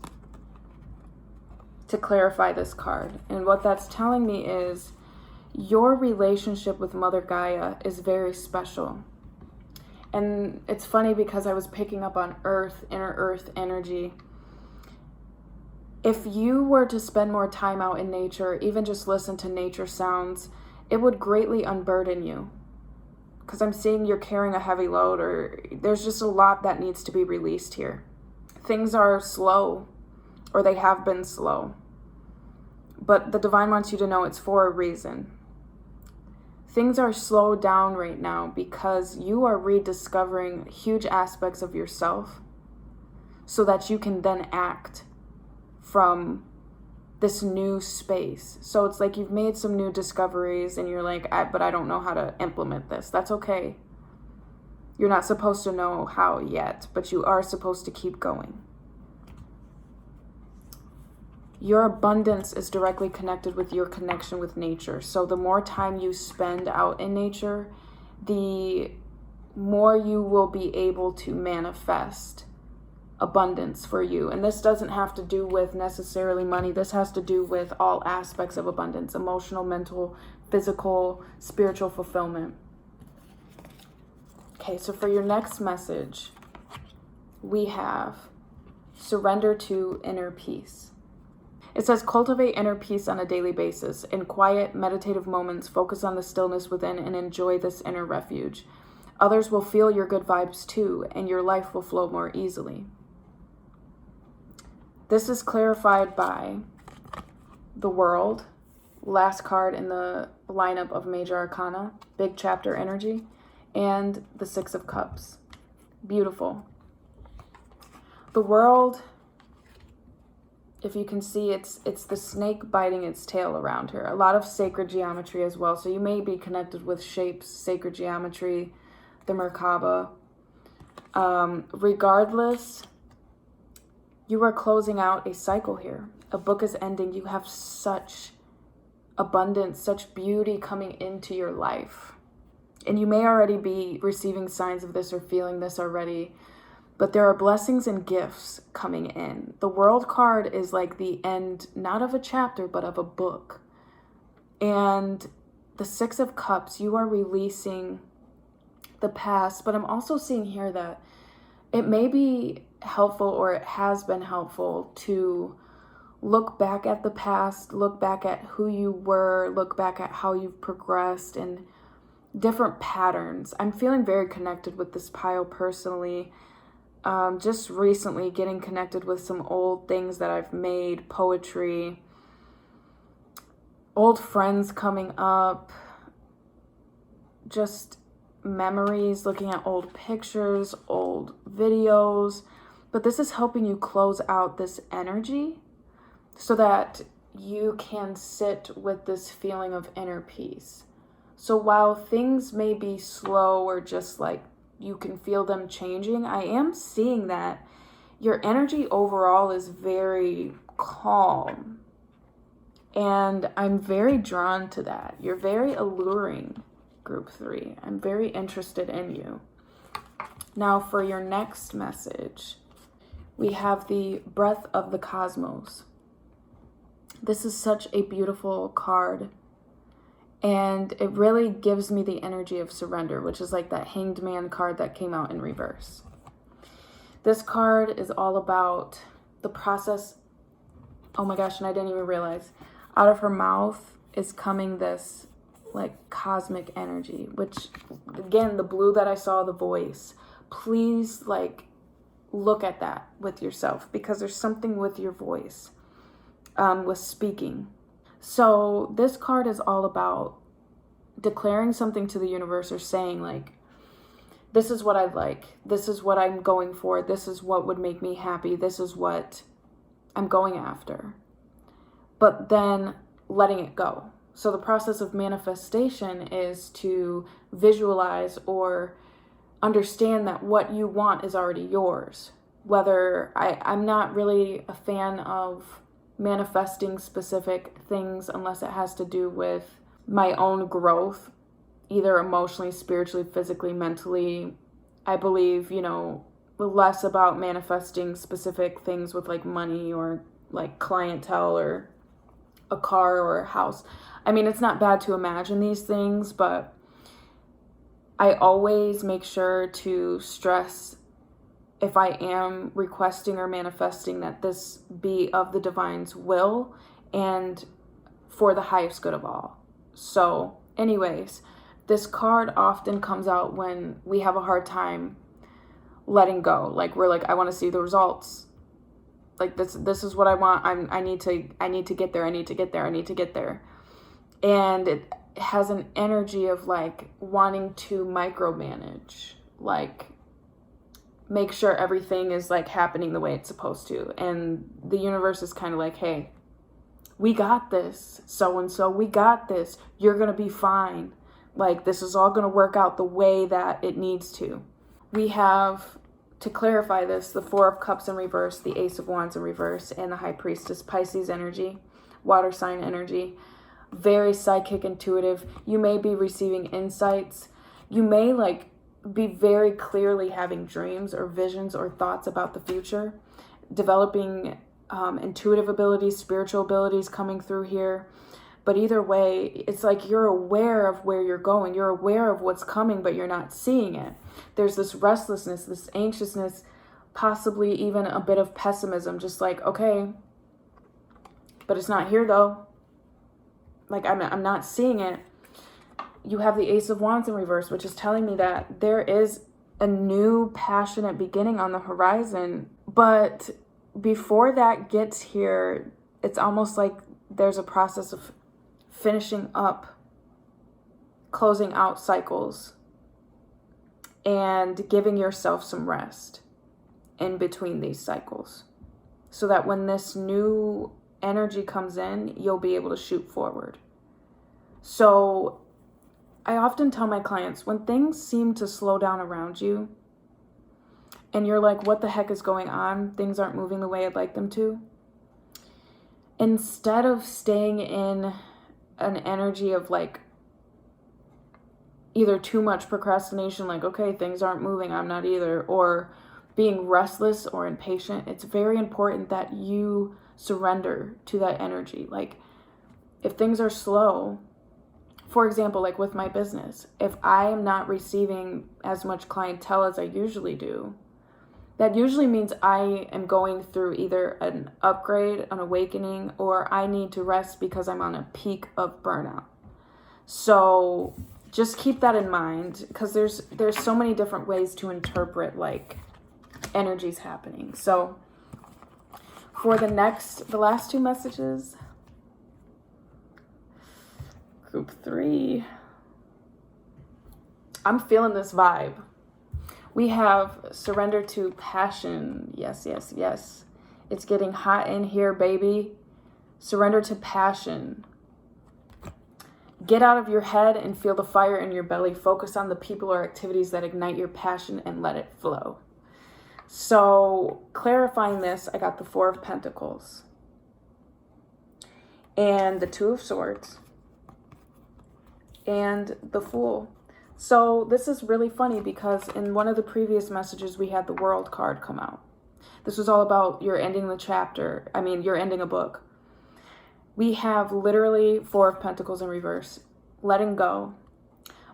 to clarify this card. And what that's telling me is your relationship with Mother Gaia is very special. And it's funny because I was picking up on Earth, inner Earth energy. If you were to spend more time out in nature, even just listen to nature sounds, it would greatly unburden you. because I'm seeing you're carrying a heavy load, or there's just a lot that needs to be released here. Things are slow, or they have been slow. But the divine wants you to know it's for a reason. Things are slowed down right now because you are rediscovering huge aspects of yourself so that you can then act from this new space. So it's like you've made some new discoveries and you're like, but I don't know how to implement this. That's okay. You're not supposed to know how yet, but you are supposed to keep going. Your abundance is directly connected with your connection with nature. So the more time you spend out in nature, the more you will be able to manifest abundance for you. And this doesn't have to do with necessarily money. This has to do with all aspects of abundance: emotional, mental, physical, spiritual fulfillment. Okay, so for your next message, we have surrender to inner peace. It says, cultivate inner peace on a daily basis. In quiet, meditative moments, focus on the stillness within and enjoy this inner refuge. Others will feel your good vibes too, and your life will flow more easily. This is clarified by the World, last card in the lineup of Major Arcana, Big Chapter Energy, and the Six of Cups. Beautiful. The World, if you can see, it's the snake biting its tail around her. A lot of sacred geometry as well. So you may be connected with shapes, sacred geometry, the Merkaba. Regardless, you are closing out a cycle here. A book is ending. You have such abundance, such beauty coming into your life. And you may already be receiving signs of this or feeling this already. But there are blessings and gifts coming in. The World card is like the end, not of a chapter, but of a book. And the Six of Cups, you are releasing the past. But I'm also seeing here that it may be helpful, or it has been helpful, to look back at the past, look back at who you were, look back at how you've progressed and different patterns. I'm feeling very connected with this pile personally. Just recently getting connected with some old things that I've made, poetry, old friends coming up, just memories, looking at old pictures, old videos. But this is helping you close out this energy so that you can sit with this feeling of inner peace. So while things may be slow or just like you can feel them changing, I am seeing that your energy overall is very calm. And I'm very drawn to that. You're very alluring, Group 3. I'm very interested in you. Now for your next message, we have the Breath of the Cosmos. This is such a beautiful card. And it really gives me the energy of surrender, which is like that Hanged Man card that came out in reverse. This card is all about the process. Oh my gosh, and I didn't even realize. Out of her mouth is coming this like cosmic energy, which again, the blue that I saw, the voice. Please like look at that with yourself, because there's something with your voice, with speaking. So this card is all about declaring something to the universe, or saying like, this is what I'd like. This is what I'm going for. This is what would make me happy. This is what I'm going after. But then letting it go. So the process of manifestation is to visualize or understand that what you want is already yours. Whether I'm not really a fan of manifesting specific things unless it has to do with my own growth, either emotionally, spiritually, physically, mentally. I believe, less about manifesting specific things with like money or like clientele or a car or a house. I mean, it's not bad to imagine these things, but I always make sure to stress, if I am requesting or manifesting, that this be of the divine's will and for the highest good of all. So anyways, this card often comes out when we have a hard time letting go. Like we're like, I want to see the results. Like this is what I want. I need to get there. I need to get there. I need to get there. And it has an energy of like wanting to micromanage, like make sure everything is like happening the way it's supposed to. And the universe is kind of like, hey, we got this, so-and-so, we got this. You're going to be fine. Like this is all going to work out the way that it needs to. We have, to clarify this, the Four of Cups in reverse, the Ace of Wands in reverse, and the High Priestess, Pisces energy, water sign energy. Very psychic, intuitive. You may be receiving insights. You may like be very clearly having dreams or visions or thoughts about the future, developing intuitive abilities, spiritual abilities coming through here. But either way, it's like you're aware of where you're going. You're aware of what's coming, but you're not seeing it. There's this restlessness, this anxiousness, possibly even a bit of pessimism, just like, okay, but it's not here though. Like I'm not seeing it. You have the Ace of Wands in reverse, which is telling me that there is a new passionate beginning on the horizon. But before that gets here, it's almost like there's a process of finishing up, closing out cycles, and giving yourself some rest in between these cycles, so that when this new energy comes in, you'll be able to shoot forward. So I often tell my clients, when things seem to slow down around you and you're like, what the heck is going on? Things aren't moving the way I'd like them to. Instead of staying in an energy of like either too much procrastination, like, okay, things aren't moving, I'm not either, or being restless or impatient, it's very important that you surrender to that energy. Like if things are slow, for example, like with my business, if I am not receiving as much clientele as I usually do, that usually means I am going through either an upgrade, an awakening, or I need to rest because I'm on a peak of burnout. So just keep that in mind, because there's so many different ways to interpret like energies happening. So for the last two messages, Group 3, I'm feeling this vibe. We have surrender to passion. Yes, yes, yes. It's getting hot in here, baby. Surrender to passion. Get out of your head and feel the fire in your belly. Focus on the people or activities that ignite your passion and let it flow. So clarifying this, I got the Four of Pentacles and the Two of Swords and the Fool. So this is really funny because in one of the previous messages, we had the World card come out. This was all about you're ending the chapter. I mean, you're ending a book. We have literally Four of Pentacles in reverse, letting go.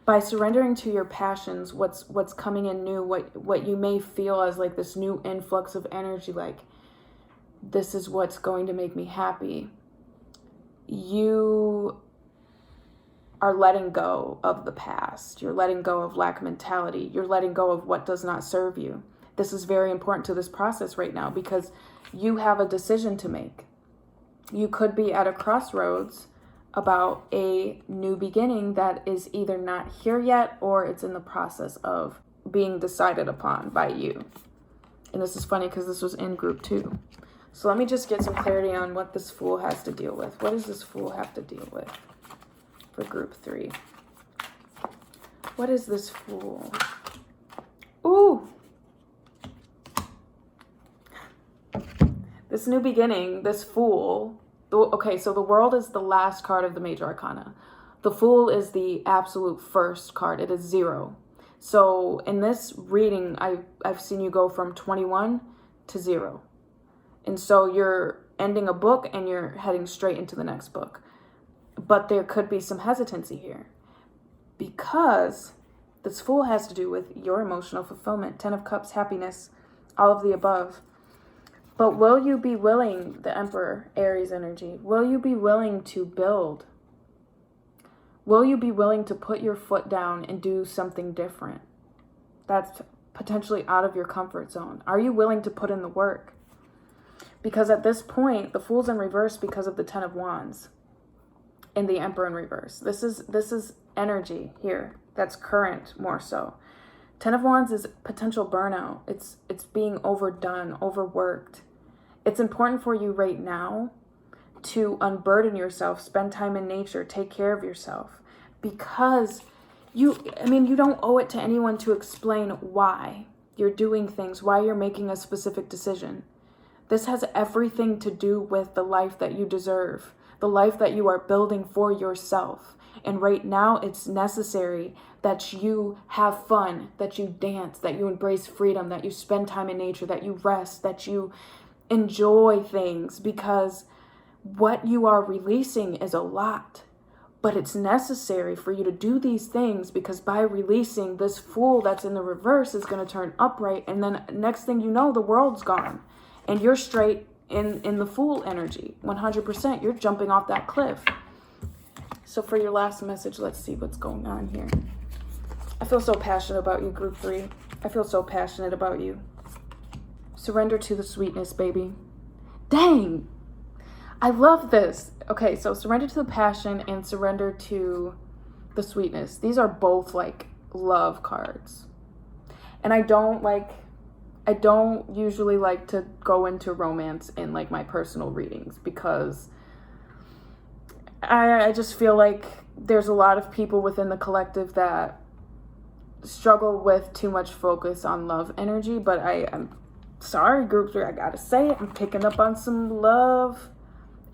By surrendering to your passions, what's coming in new, what you may feel as like this new influx of energy, like this is what's going to make me happy. You are letting go of the past. You're letting go of lack mentality. You're letting go of what does not serve you. This is very important to this process right now because you have a decision to make. You could be at a crossroads about a new beginning that is either not here yet or it's in the process of being decided upon by you. And this is funny because this was in Group 2. So let me just get some clarity on what this Fool has to deal with. What does this Fool have to deal with for Group 3? What is this Fool? Ooh! This new beginning, this Fool. Okay, so the World is the last card of the Major Arcana. The Fool is the absolute first card. It is 0. So in this reading, I've seen you go from 21 to 0. And so you're ending a book and you're heading straight into the next book. But there could be some hesitancy here because this Fool has to do with your emotional fulfillment, 10 of Cups, happiness, all of the above. But will you be willing, the Emperor, Aries energy, will you be willing to build? Will you be willing to put your foot down and do something different? That's potentially out of your comfort zone. Are you willing to put in the work? Because at this point, the Fool's in reverse because of the Ten of Wands and the Emperor in reverse. This is energy here that's current more so. Ten of Wands is potential burnout. It's being overdone, overworked. It's important for you right now to unburden yourself, spend time in nature, take care of yourself, because you don't owe it to anyone to explain why you're doing things, why you're making a specific decision. This has everything to do with the life that you deserve, the life that you are building for yourself. And right now it's necessary that you have fun, that you dance, that you embrace freedom, that you spend time in nature, that you rest, that you enjoy things, because what you are releasing is a lot. But it's necessary for you to do these things, because by releasing, this Fool that's in the reverse is going to turn upright, and then next thing you know, the world's gone. And you're straight in the Fool energy, 100%. You're jumping off that cliff. So for your last message, let's see what's going on here. I feel so passionate about you, Group 3. I feel so passionate about you. Surrender to the sweetness, baby. Dang! I love this. Okay, so surrender to the passion and surrender to the sweetness. These are both like love cards. And I don't usually like to go into romance in like my personal readings, because I just feel like there's a lot of people within the collective that struggle with too much focus on love energy. But I'm sorry, Group 3, I gotta say it. I'm picking up on some love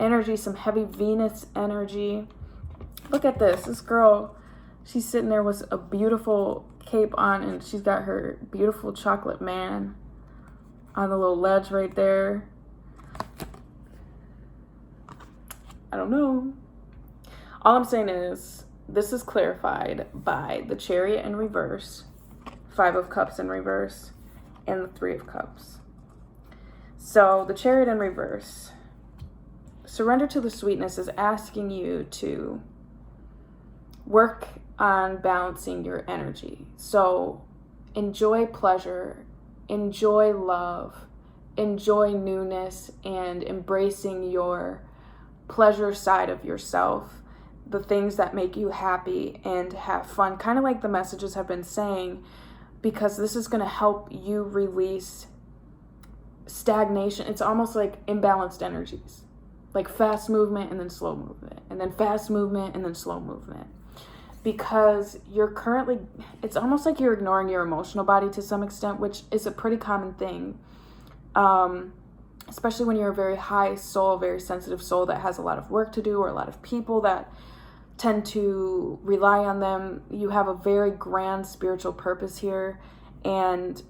energy, some heavy Venus energy. Look at this. This girl, she's sitting there with a beautiful cape on, and she's got her beautiful chocolate man on the little ledge right there. I don't know. All I'm saying is this is clarified by the Chariot in reverse, Five of Cups in reverse, and the Three of Cups. So the Chariot in reverse, surrender to the sweetness, is asking you to work on balancing your energy. So enjoy pleasure, enjoy love, enjoy newness, and embracing your pleasure side of yourself, the things that make you happy, and have fun, kind of like the messages have been saying, because this is going to help you release stagnation. It's almost like imbalanced energies, like fast movement and then slow movement, and then fast movement and then slow movement, because you're currently, it's almost like you're ignoring your emotional body to some extent, which is a pretty common thing, especially when you're a very high soul, very sensitive soul that has a lot of work to do, or a lot of people that tend to rely on them. You have a very grand spiritual purpose here, and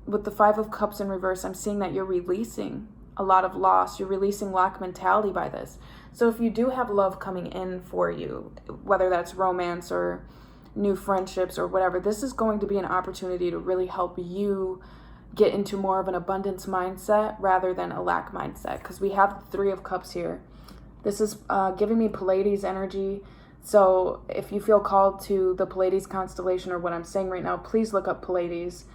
with the Five of Cups in reverse, I'm seeing that you're releasing a lot of loss. You're releasing lack mentality by this. So if you do have love coming in for you, whether that's romance or new friendships or whatever, this is going to be an opportunity to really help you get into more of an abundance mindset rather than a lack mindset, because we have the Three of Cups here. This is giving me Pleiades energy. So if you feel called to the Pleiades constellation or what I'm saying right now, please look up Pleiades.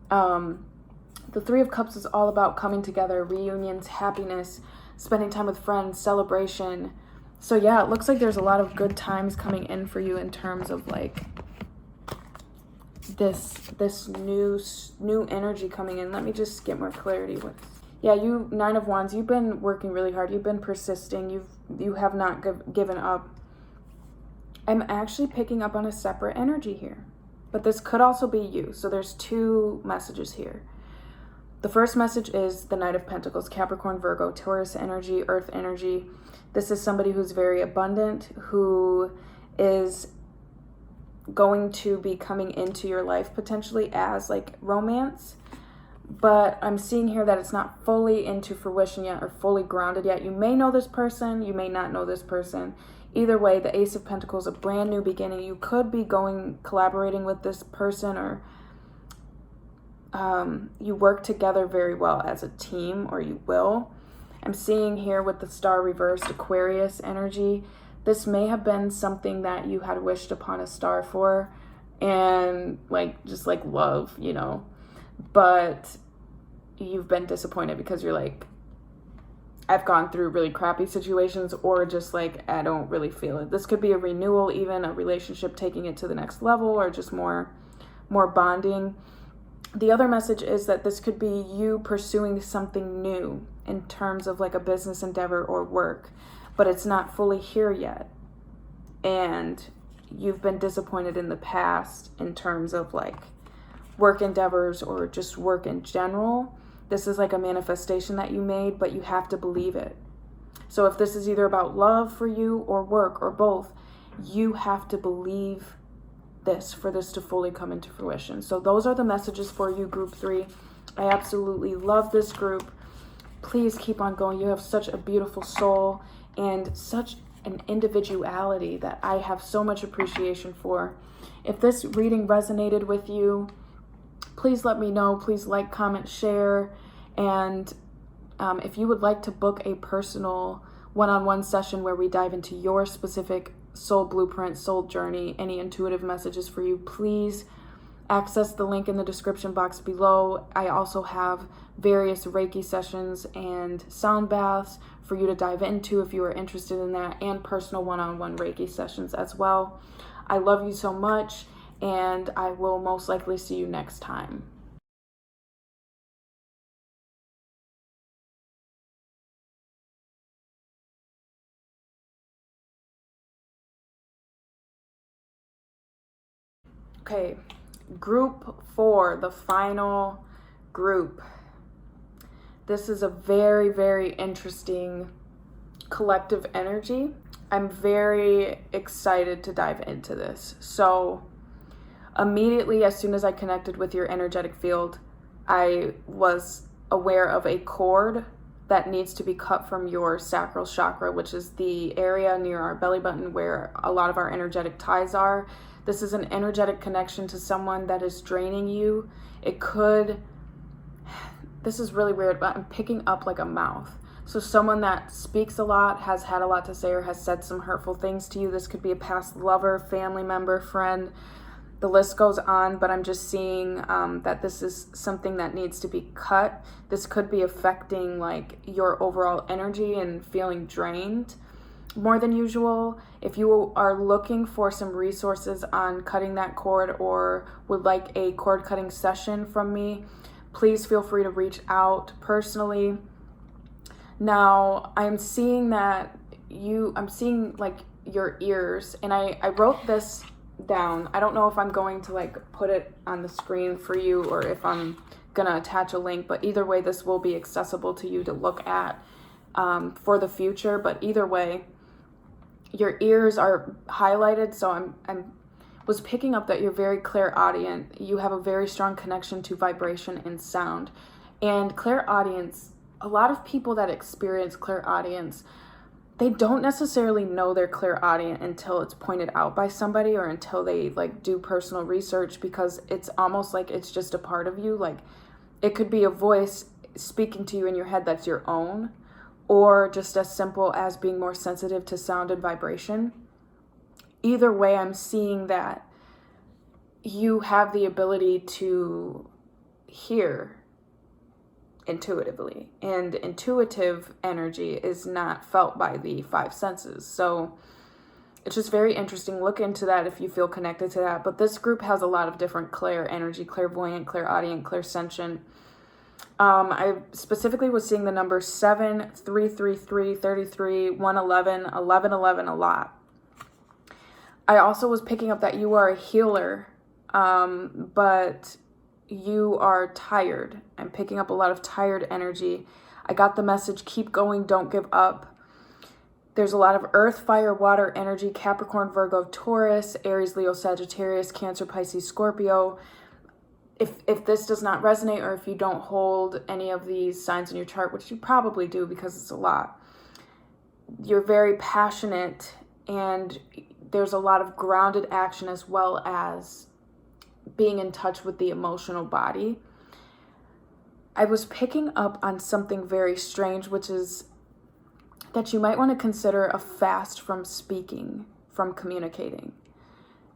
The Three of Cups is all about coming together, reunions, happiness, spending time with friends, celebration. So yeah, it looks like there's a lot of good times coming in for you in terms of like this new energy coming in. Let me just get more clarity with. Yeah, you, Nine of Wands, you've been working really hard. You've been persisting. You have not given up. I'm actually picking up on a separate energy here, but this could also be you. So there's two messages here. The first message is the Knight of Pentacles, Capricorn, Virgo, Taurus energy, Earth energy. This is somebody who's very abundant, who is going to be coming into your life potentially as like romance. But I'm seeing here that it's not fully into fruition yet or fully grounded yet. You may know this person, you may not know this person. Either way, the Ace of Pentacles, a brand new beginning. You could be collaborating with this person, or you work together very well as a team, or you will. I'm seeing here with the Star reversed, Aquarius energy, This may have been something that you had wished upon a star for, and like, just like love, you know, but you've been disappointed because you're like, I've gone through really crappy situations, or just like, I don't really feel it. This could be a renewal, even a relationship taking it to the next level, or just more bonding. The other message is that this could be you pursuing something new in terms of like a business endeavor or work, but it's not fully here yet. And you've been disappointed in the past in terms of like work endeavors or just work in general. This is like a manifestation that you made, but you have to believe it. So if this is either about love for you or work or both, you have to believe this for this to fully come into fruition. So those are the messages for you, group 3. I absolutely love this group. Please keep on going. You have such a beautiful soul and such an individuality that I have so much appreciation for. If this reading resonated with you, please let me know. Please like, comment, share. And if you would like to book a personal one-on-one session where we dive into your specific soul blueprint, soul journey, any intuitive messages for you, please access the link in the description box below. I also have various Reiki sessions and sound baths for you to dive into if you are interested in that, and personal one-on-one Reiki sessions as well. I love you so much, and I will most likely see you next time. Okay, group 4, the final group. This is a very, very interesting collective energy. I'm very excited to dive into this. So immediately, as soon as I connected with your energetic field, I was aware of a cord that needs to be cut from your sacral chakra, which is the area near our belly button where a lot of our energetic ties are. This is an energetic connection to someone that is draining you. This is really weird, but I'm picking up like a mouth. So someone that speaks a lot, has had a lot to say, or has said some hurtful things to you. This could be a past lover, family member, friend. The list goes on, but I'm just seeing that this is something that needs to be cut. This could be affecting like your overall energy and feeling drained more than usual. If you are looking for some resources on cutting that cord, or would like a cord cutting session from me, please feel free to reach out personally. Now, I'm seeing like your ears, and I wrote this down. I don't know if I'm going to like put it on the screen for you, or if I'm gonna attach a link, but either way, this will be accessible to you to look at for the future. But either way, your ears are highlighted, so I was picking up that you're very clairaudient. You have a very strong connection to vibration and sound. And clairaudience, a lot of people that experience clairaudience, they don't necessarily know they're clairaudient until it's pointed out by somebody, or until they like do personal research, because it's almost like it's just a part of you. Like, it could be a voice speaking to you in your head that's your own, or just as simple as being more sensitive to sound and vibration. Either way, I'm seeing that you have the ability to hear intuitively, and intuitive energy is not felt by the 5 senses. So it's just very interesting. Look into that if you feel connected to that. But this group has a lot of different clair energy: clairvoyant, clairaudient, clairsentient. I specifically was seeing the number 7, 333, 33, 111, 1111 a lot. I also was picking up that you are a healer, but you are tired. I'm picking up a lot of tired energy. I got the message, keep going, don't give up. There's a lot of earth, fire, water energy: Capricorn, Virgo, Taurus, Aries, Leo, Sagittarius, Cancer, Pisces, Scorpio. If this does not resonate, or if you don't hold any of these signs in your chart, which you probably do because it's a lot, you're very passionate, and there's a lot of grounded action, as well as being in touch with the emotional body. I was picking up on something very strange, which is that you might want to consider a fast from speaking, from communicating.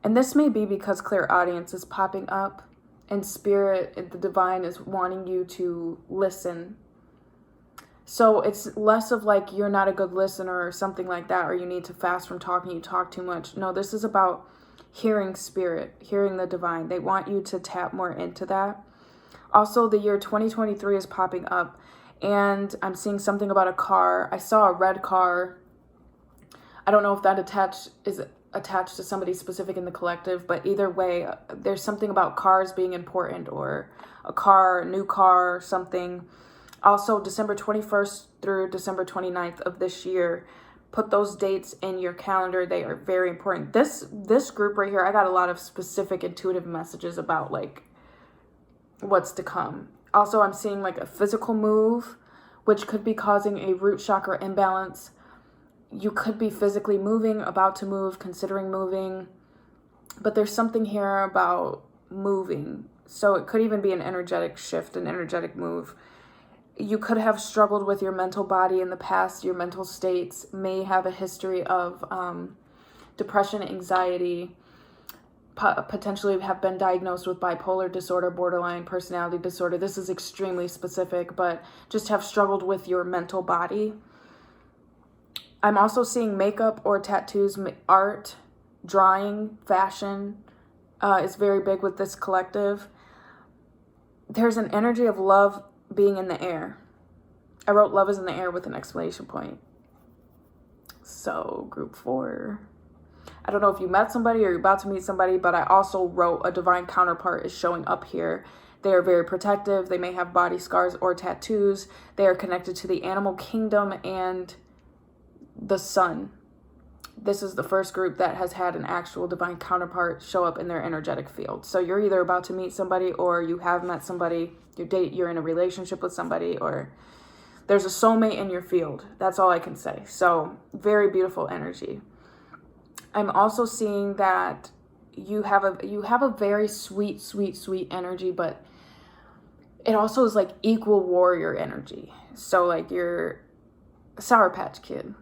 And this may be because clairaudience is popping up and spirit, the divine, is wanting you to listen. So it's less of like you're not a good listener or something like that, or you need to fast from talking, you talk too much. No, this is about hearing spirit, hearing the divine. They want you to tap more into that. Also, the year 2023 is popping up, and I'm seeing something about a car. I saw a red car. I don't know if that is attached to somebody specific in the collective, but either way, there's something about cars being important, or a car, a new car, something. Also, December 21st through December 29th of this year, put those dates in your calendar. They are very important. This group right here, I got a lot of specific intuitive messages about like what's to come. Also, I'm seeing like a physical move, which could be causing a root chakra imbalance. You could be physically moving, about to move, considering moving, but there's something here about moving. So it could even be an energetic shift, an energetic move. You could have struggled with your mental body in the past. Your mental states may have a history of depression, anxiety, potentially have been diagnosed with bipolar disorder, borderline personality disorder. This is extremely specific, but just have struggled with your mental body. I'm also seeing makeup or tattoos, art, drawing, fashion is very big with this collective. There's an energy of love being in the air. I wrote love is in the air with an exclamation point. So group 4. I don't know if you met somebody or you're about to meet somebody, but I also wrote a divine counterpart is showing up here. They are very protective. They may have body scars or tattoos. They are connected to the animal kingdom and the sun. This is the first group that has had an actual divine counterpart show up in their energetic field. So you're either about to meet somebody, or you have met somebody, you're in a relationship with somebody, or there's a soulmate in your field. That's all I can say. So very beautiful energy. I'm also seeing that you have a very sweet energy, but it also is like equal warrior energy. So like you're a Sour Patch Kid.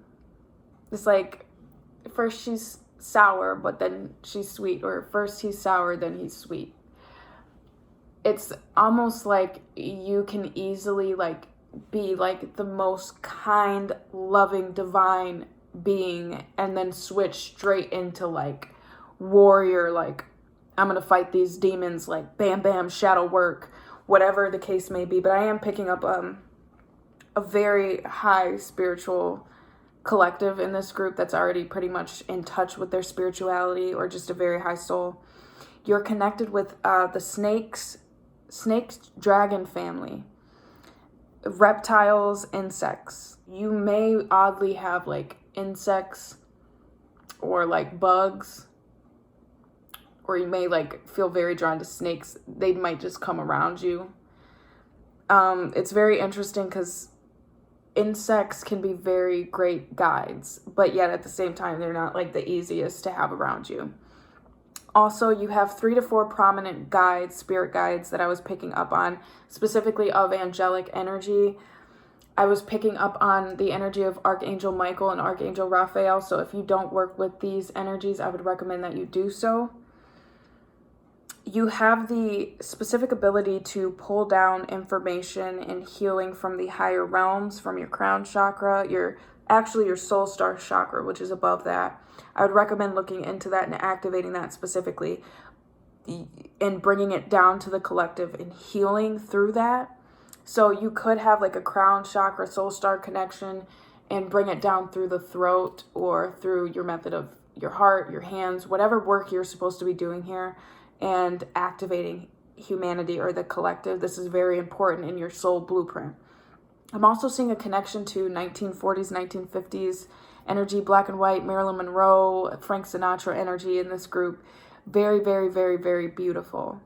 It's like first she's sour, but then she's sweet, or first he's sour, then he's sweet. It's almost like you can easily like be like the most kind, loving, divine being, and then switch straight into like warrior, like I'm gonna fight these demons, like bam bam, shadow work, whatever the case may be. But I am picking up a very high spiritual collective in this group that's already pretty much in touch with their spirituality, or just a very high soul. You're connected with the snakes, dragon family, reptiles, insects. You may oddly have like insects or like bugs, or you may like feel very drawn to snakes. They might just come around you. It's very interesting because insects can be very great guides, but yet at the same time, they're not like the easiest to have around you. Also, you have 3 to 4 prominent guides, spirit guides, that I was picking up on, specifically of angelic energy. I was picking up on the energy of Archangel Michael and Archangel Raphael. So if you don't work with these energies, I would recommend that you do so. You have the specific ability to pull down information and healing from the higher realms, from your crown chakra, your soul star chakra, which is above that. I would recommend looking into that and activating that specifically and bringing it down to the collective and healing through that. So you could have like a crown chakra, soul star connection, and bring it down through the throat or through your method of your heart, your hands, whatever work you're supposed to be doing here, and activating humanity or the collective. This is very important in your soul blueprint. I'm also seeing a connection to 1940s, 1950s energy, black and white, Marilyn Monroe, Frank Sinatra energy in this group. Very, very, very, very beautiful.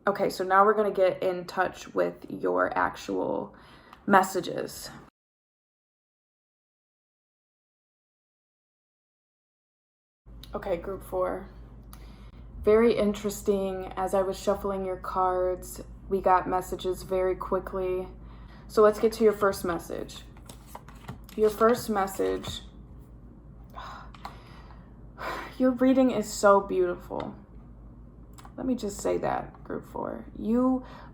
Okay, so now we're going to get in touch with your actual messages. Okay, group 4. Very interesting. As I was shuffling your cards, we got messages very quickly. So let's get to your first message. Your first message, your reading is so beautiful. Let me just say that, group 4.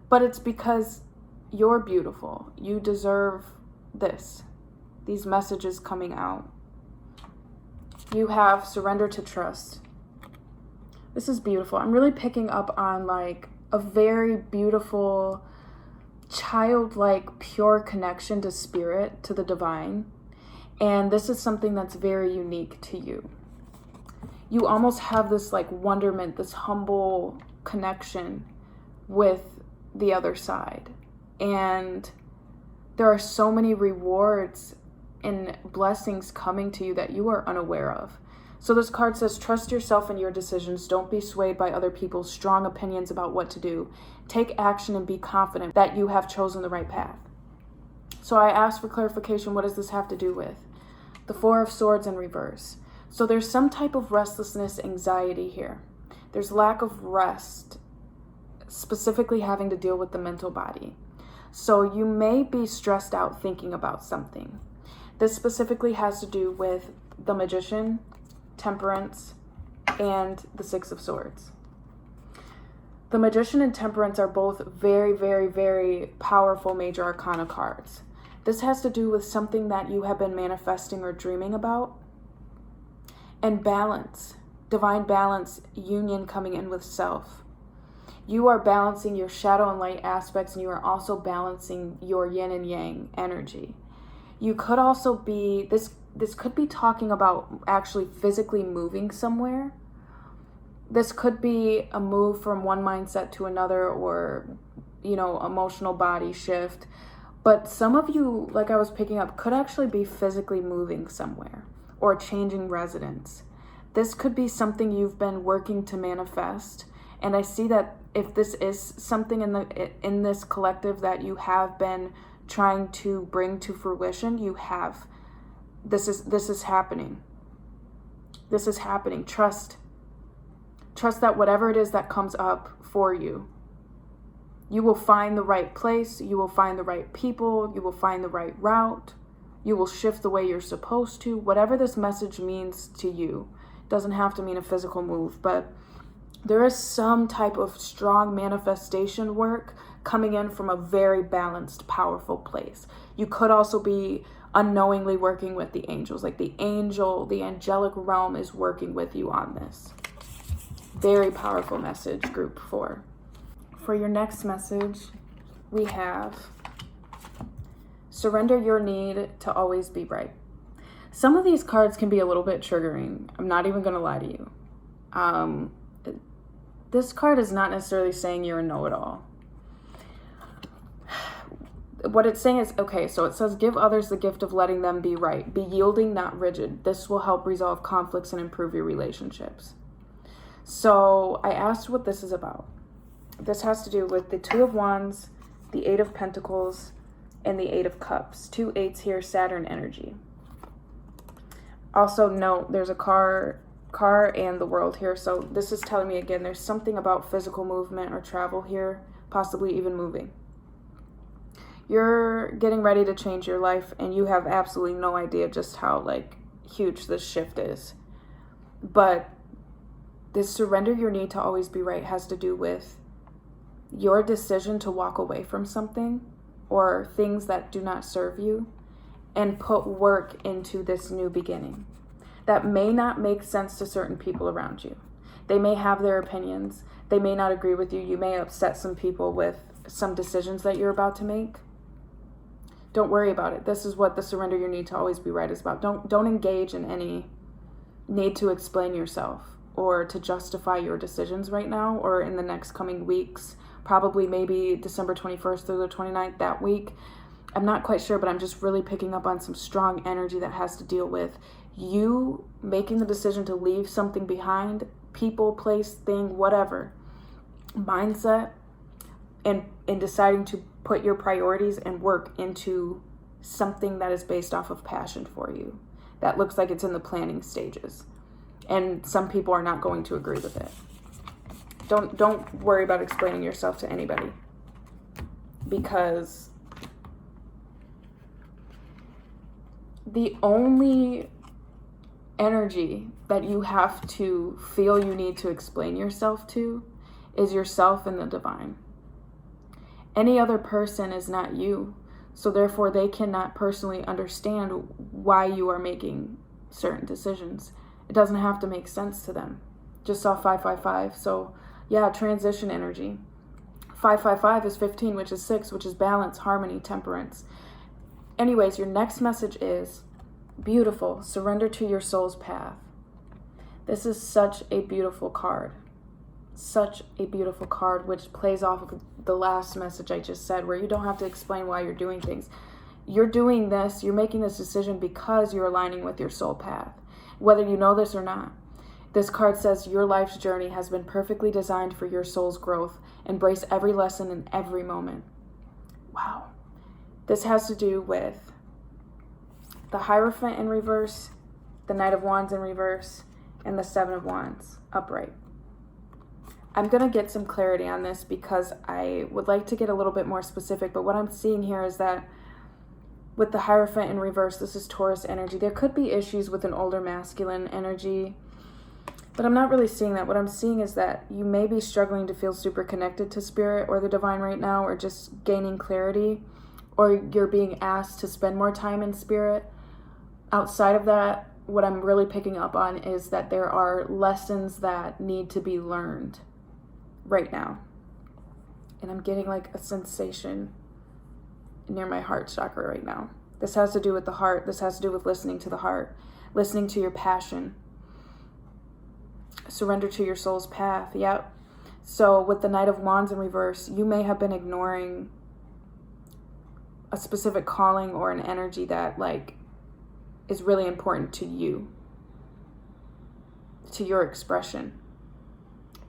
But it's because you're beautiful. You deserve this. These messages coming out. You have surrender to trust. This is beautiful. I'm really picking up on like a very beautiful, childlike, pure connection to spirit, to the divine. And this is something that's very unique to you. You almost have this like wonderment, this humble connection with the other side. And there are so many rewards and blessings coming to you that you are unaware of. So this card says, trust yourself and your decisions. Don't be swayed by other people's strong opinions about what to do. Take action and be confident that you have chosen the right path. So I asked for clarification, what does this have to do with? The 4 of Swords in reverse. So there's some type of restlessness, anxiety here. There's lack of rest, specifically having to deal with the mental body. So you may be stressed out thinking about something. This specifically has to do with the Magician, Temperance, and the 6 of Swords. The Magician and Temperance are both very, very, very powerful major arcana cards. This has to do with something that you have been manifesting or dreaming about. And balance, divine balance, union coming in with self. You are balancing your shadow and light aspects, and you are also balancing your yin and yang energy. You could also be, this could be talking about actually physically moving somewhere. This could be a move from one mindset to another, or, emotional body shift. But some of you, like I was picking up, could actually be physically moving somewhere or changing residence. This could be something you've been working to manifest. And I see that if this is something in this collective that you have been trying to bring to fruition, you have. This is happening. This is happening. Trust that whatever it is that comes up for you, you will find the right place, you will find the right people, you will find the right route, you will shift the way you're supposed to. Whatever this message means to you, doesn't have to mean a physical move, but there is some type of strong manifestation work coming in from a very balanced, powerful place. You could also be unknowingly working with the angels. Like the angelic realm is working with you on this. Very powerful message, group 4. For your next message, we have surrender your need to always be right. Some of these cards can be a little bit triggering. I'm not even going to lie to you. This card is not necessarily saying you're a know-it-all. What it's saying is, okay, so it says, give others the gift of letting them be right. Be yielding, not rigid. This will help resolve conflicts and improve your relationships. So I asked what this is about. This has to do with the 2 of Wands, the 8 of Pentacles, and the 8 of Cups. 2 8s here, Saturn energy. Also note, there's a car and the World here. So this is telling me again, there's something about physical movement or travel here, possibly even moving. You're getting ready to change your life, and you have absolutely no idea just how huge this shift is. But this surrender your need to always be right has to do with your decision to walk away from something or things that do not serve you and put work into this new beginning. That may not make sense to certain people around you. They may have their opinions. They may not agree with you. You may upset some people with some decisions that you're about to make. Don't worry about it. This is what the surrender your need to always be right is about. Don't engage in any need to explain yourself or to justify your decisions right now or in the next coming weeks. Probably maybe December 21st through the 29th that week. I'm not quite sure, but I'm just really picking up on some strong energy that has to deal with you making the decision to leave something behind, people, place, thing, whatever, mindset, and deciding to put your priorities and work into something that is based off of passion for you. That looks like it's in the planning stages. And some people are not going to agree with it. Don't worry about explaining yourself to anybody. Because the only energy that you have to feel you need to explain yourself to is yourself and the divine. Any other person is not you, so therefore they cannot personally understand why you are making certain decisions. It doesn't have to make sense to them. Just saw 555, so yeah, transition energy. 555 is 15, which is 6, which is balance, harmony, temperance. Anyways, your next message is beautiful. Surrender to your soul's path. This is such a beautiful card. Such a beautiful card, which plays off of the last message I just said, where you don't have to explain why you're doing things. You're doing this, you're making this decision because you're aligning with your soul path, whether you know this or not. This card says your life's journey has been perfectly designed for your soul's growth. Embrace every lesson in every moment. Wow. This has to do with the Hierophant in reverse, the Knight of Wands in reverse, and the Seven of Wands upright. I'm going to get some clarity on this because I would like to get a little bit more specific, but what I'm seeing here is that with the Hierophant in reverse, this is Taurus energy. There could be issues with an older masculine energy, but I'm not really seeing that. What I'm seeing is that you may be struggling to feel super connected to spirit or the divine right now, or just gaining clarity, or you're being asked to spend more time in spirit. Outside of that, what I'm really picking up on is that there are lessons that need to be learned right now. And I'm getting like a sensation near my heart chakra right now. This has to do with the heart. This has to do with listening to the heart, listening to your passion. Surrender to your soul's path. Yep. So with the Knight of Wands in reverse, you may have been ignoring a specific calling or an energy that like is really important to you, to your expression.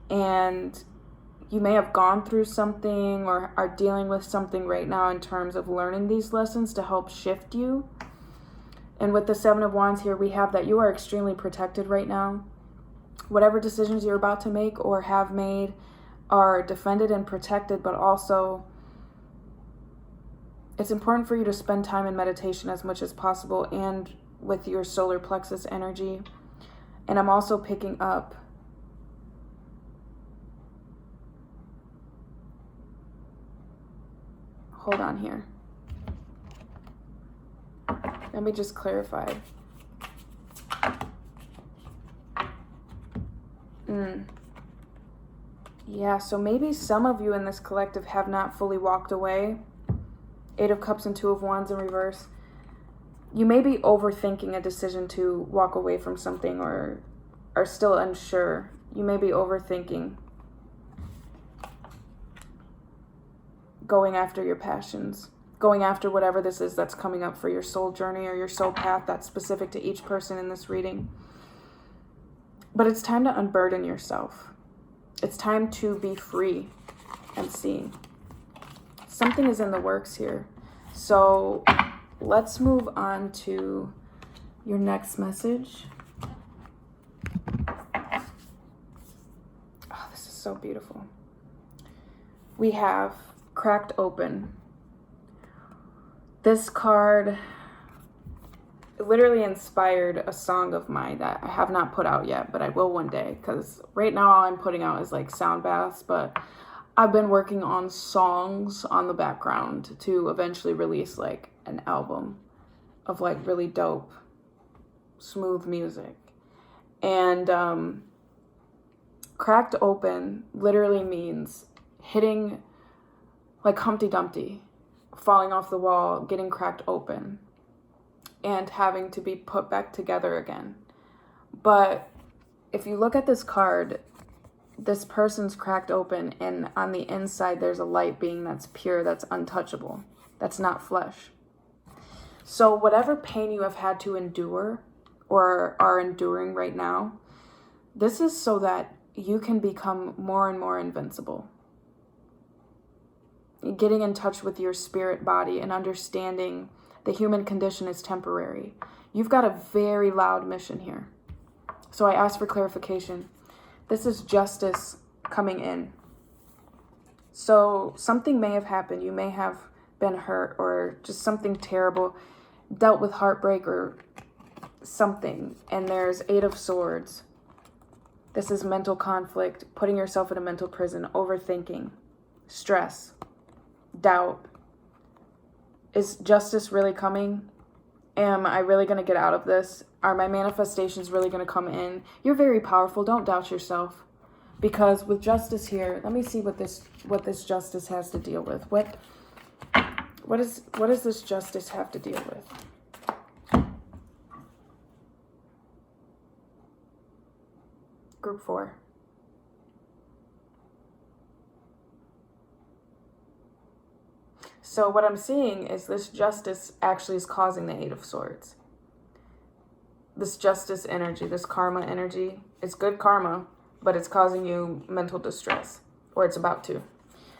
And you may have gone through something or are dealing with something right now in terms of learning these lessons to help shift you. And with the Seven of Wands here, we have that you are extremely protected right now. Whatever decisions you're about to make or have made are defended and protected, but also it's important for you to spend time in meditation as much as possible and with your solar plexus energy. And I'm also picking up hold on here. Let me just clarify. Yeah, so maybe some of you in this collective have not fully walked away. 8 of Cups and 2 of Wands in reverse. You may be overthinking a decision to walk away from something or are still unsure. You may be overthinking going after your passions, going after whatever this is that's coming up for your soul journey or your soul path that's specific to each person in this reading. But it's time to unburden yourself. It's time to be free and see. Something is in the works here. So let's move on to your next message. Oh, this is so beautiful. We have Cracked Open. This card literally inspired a song of mine that I have not put out yet, but I will one day, because right now all I'm putting out is like sound baths, but I've been working on songs on the background to eventually release like an album of like really dope, smooth music. And Cracked Open literally means hitting like Humpty Dumpty, falling off the wall, getting cracked open, and having to be put back together again. But if you look at this card, this person's cracked open, and on the inside there's a light being that's pure, that's untouchable, that's not flesh. So whatever pain you have had to endure or are enduring right now, this is so that you can become more and more invincible. Getting in touch with your spirit body and understanding the human condition is temporary. You've got a very loud mission here. So I ask for clarification. This is justice coming in. So something may have happened. You may have been hurt or just something terrible. dealt with heartbreak or something. And there's Eight of Swords. This is mental conflict, putting yourself in a mental prison, overthinking, stress, doubt. Is justice really coming? Am I really going to get out of this? Are my manifestations really going to come in? You're very powerful. Don't doubt yourself. Because with justice here, let me see what this justice has to deal with. What does this justice have to deal with? Group 4. So what I'm seeing is this justice actually is causing the Eight of Swords. This justice energy, this karma energy, it's good karma, but it's causing you mental distress, or it's about to.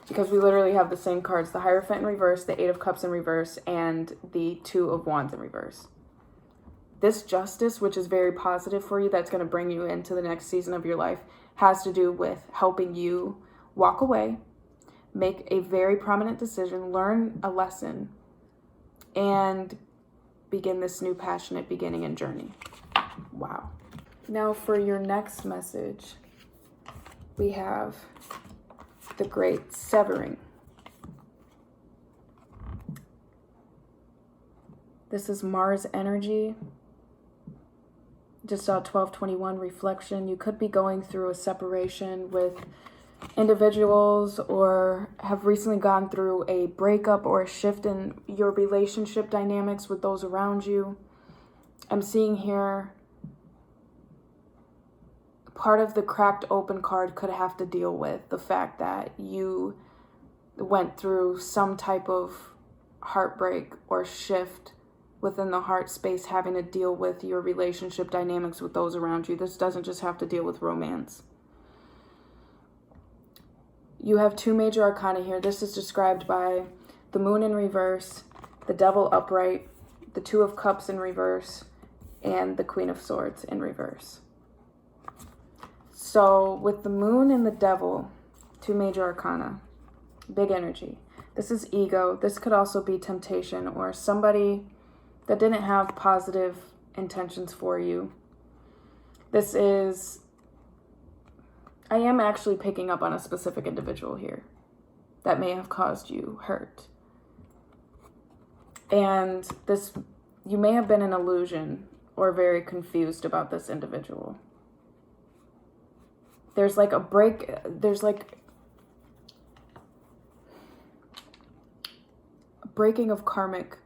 Because we literally have the same cards, the Hierophant in reverse, the Eight of Cups in reverse, and the Two of Wands in reverse. This justice, which is very positive for you, that's going to bring you into the next season of your life, has to do with helping you walk away, make a very prominent decision, learn a lesson, and begin this new passionate beginning and journey. Wow. Now for your next message, we have the Great Severing. This is Mars energy. Just saw 1221 reflection. You could be going through a separation with individuals or have recently gone through a breakup or a shift in your relationship dynamics with those around you. I'm seeing here part of the cracked open card could have to deal with the fact that you went through some type of heartbreak or shift within the heart space, having to deal with your relationship dynamics with those around you. This doesn't just have to deal with romance. You have 2 major arcana here. This is described by the Moon in reverse, the Devil upright, the Two of Cups in reverse, and the Queen of Swords in reverse. So with the Moon and the Devil, 2 major arcana, big energy. This is ego. This could also be temptation or somebody that didn't have positive intentions for you. This is, I am actually picking up on a specific individual here that may have caused you hurt. And this, you may have been an illusion or very confused about this individual. There's like a break, there's like a breaking of karmic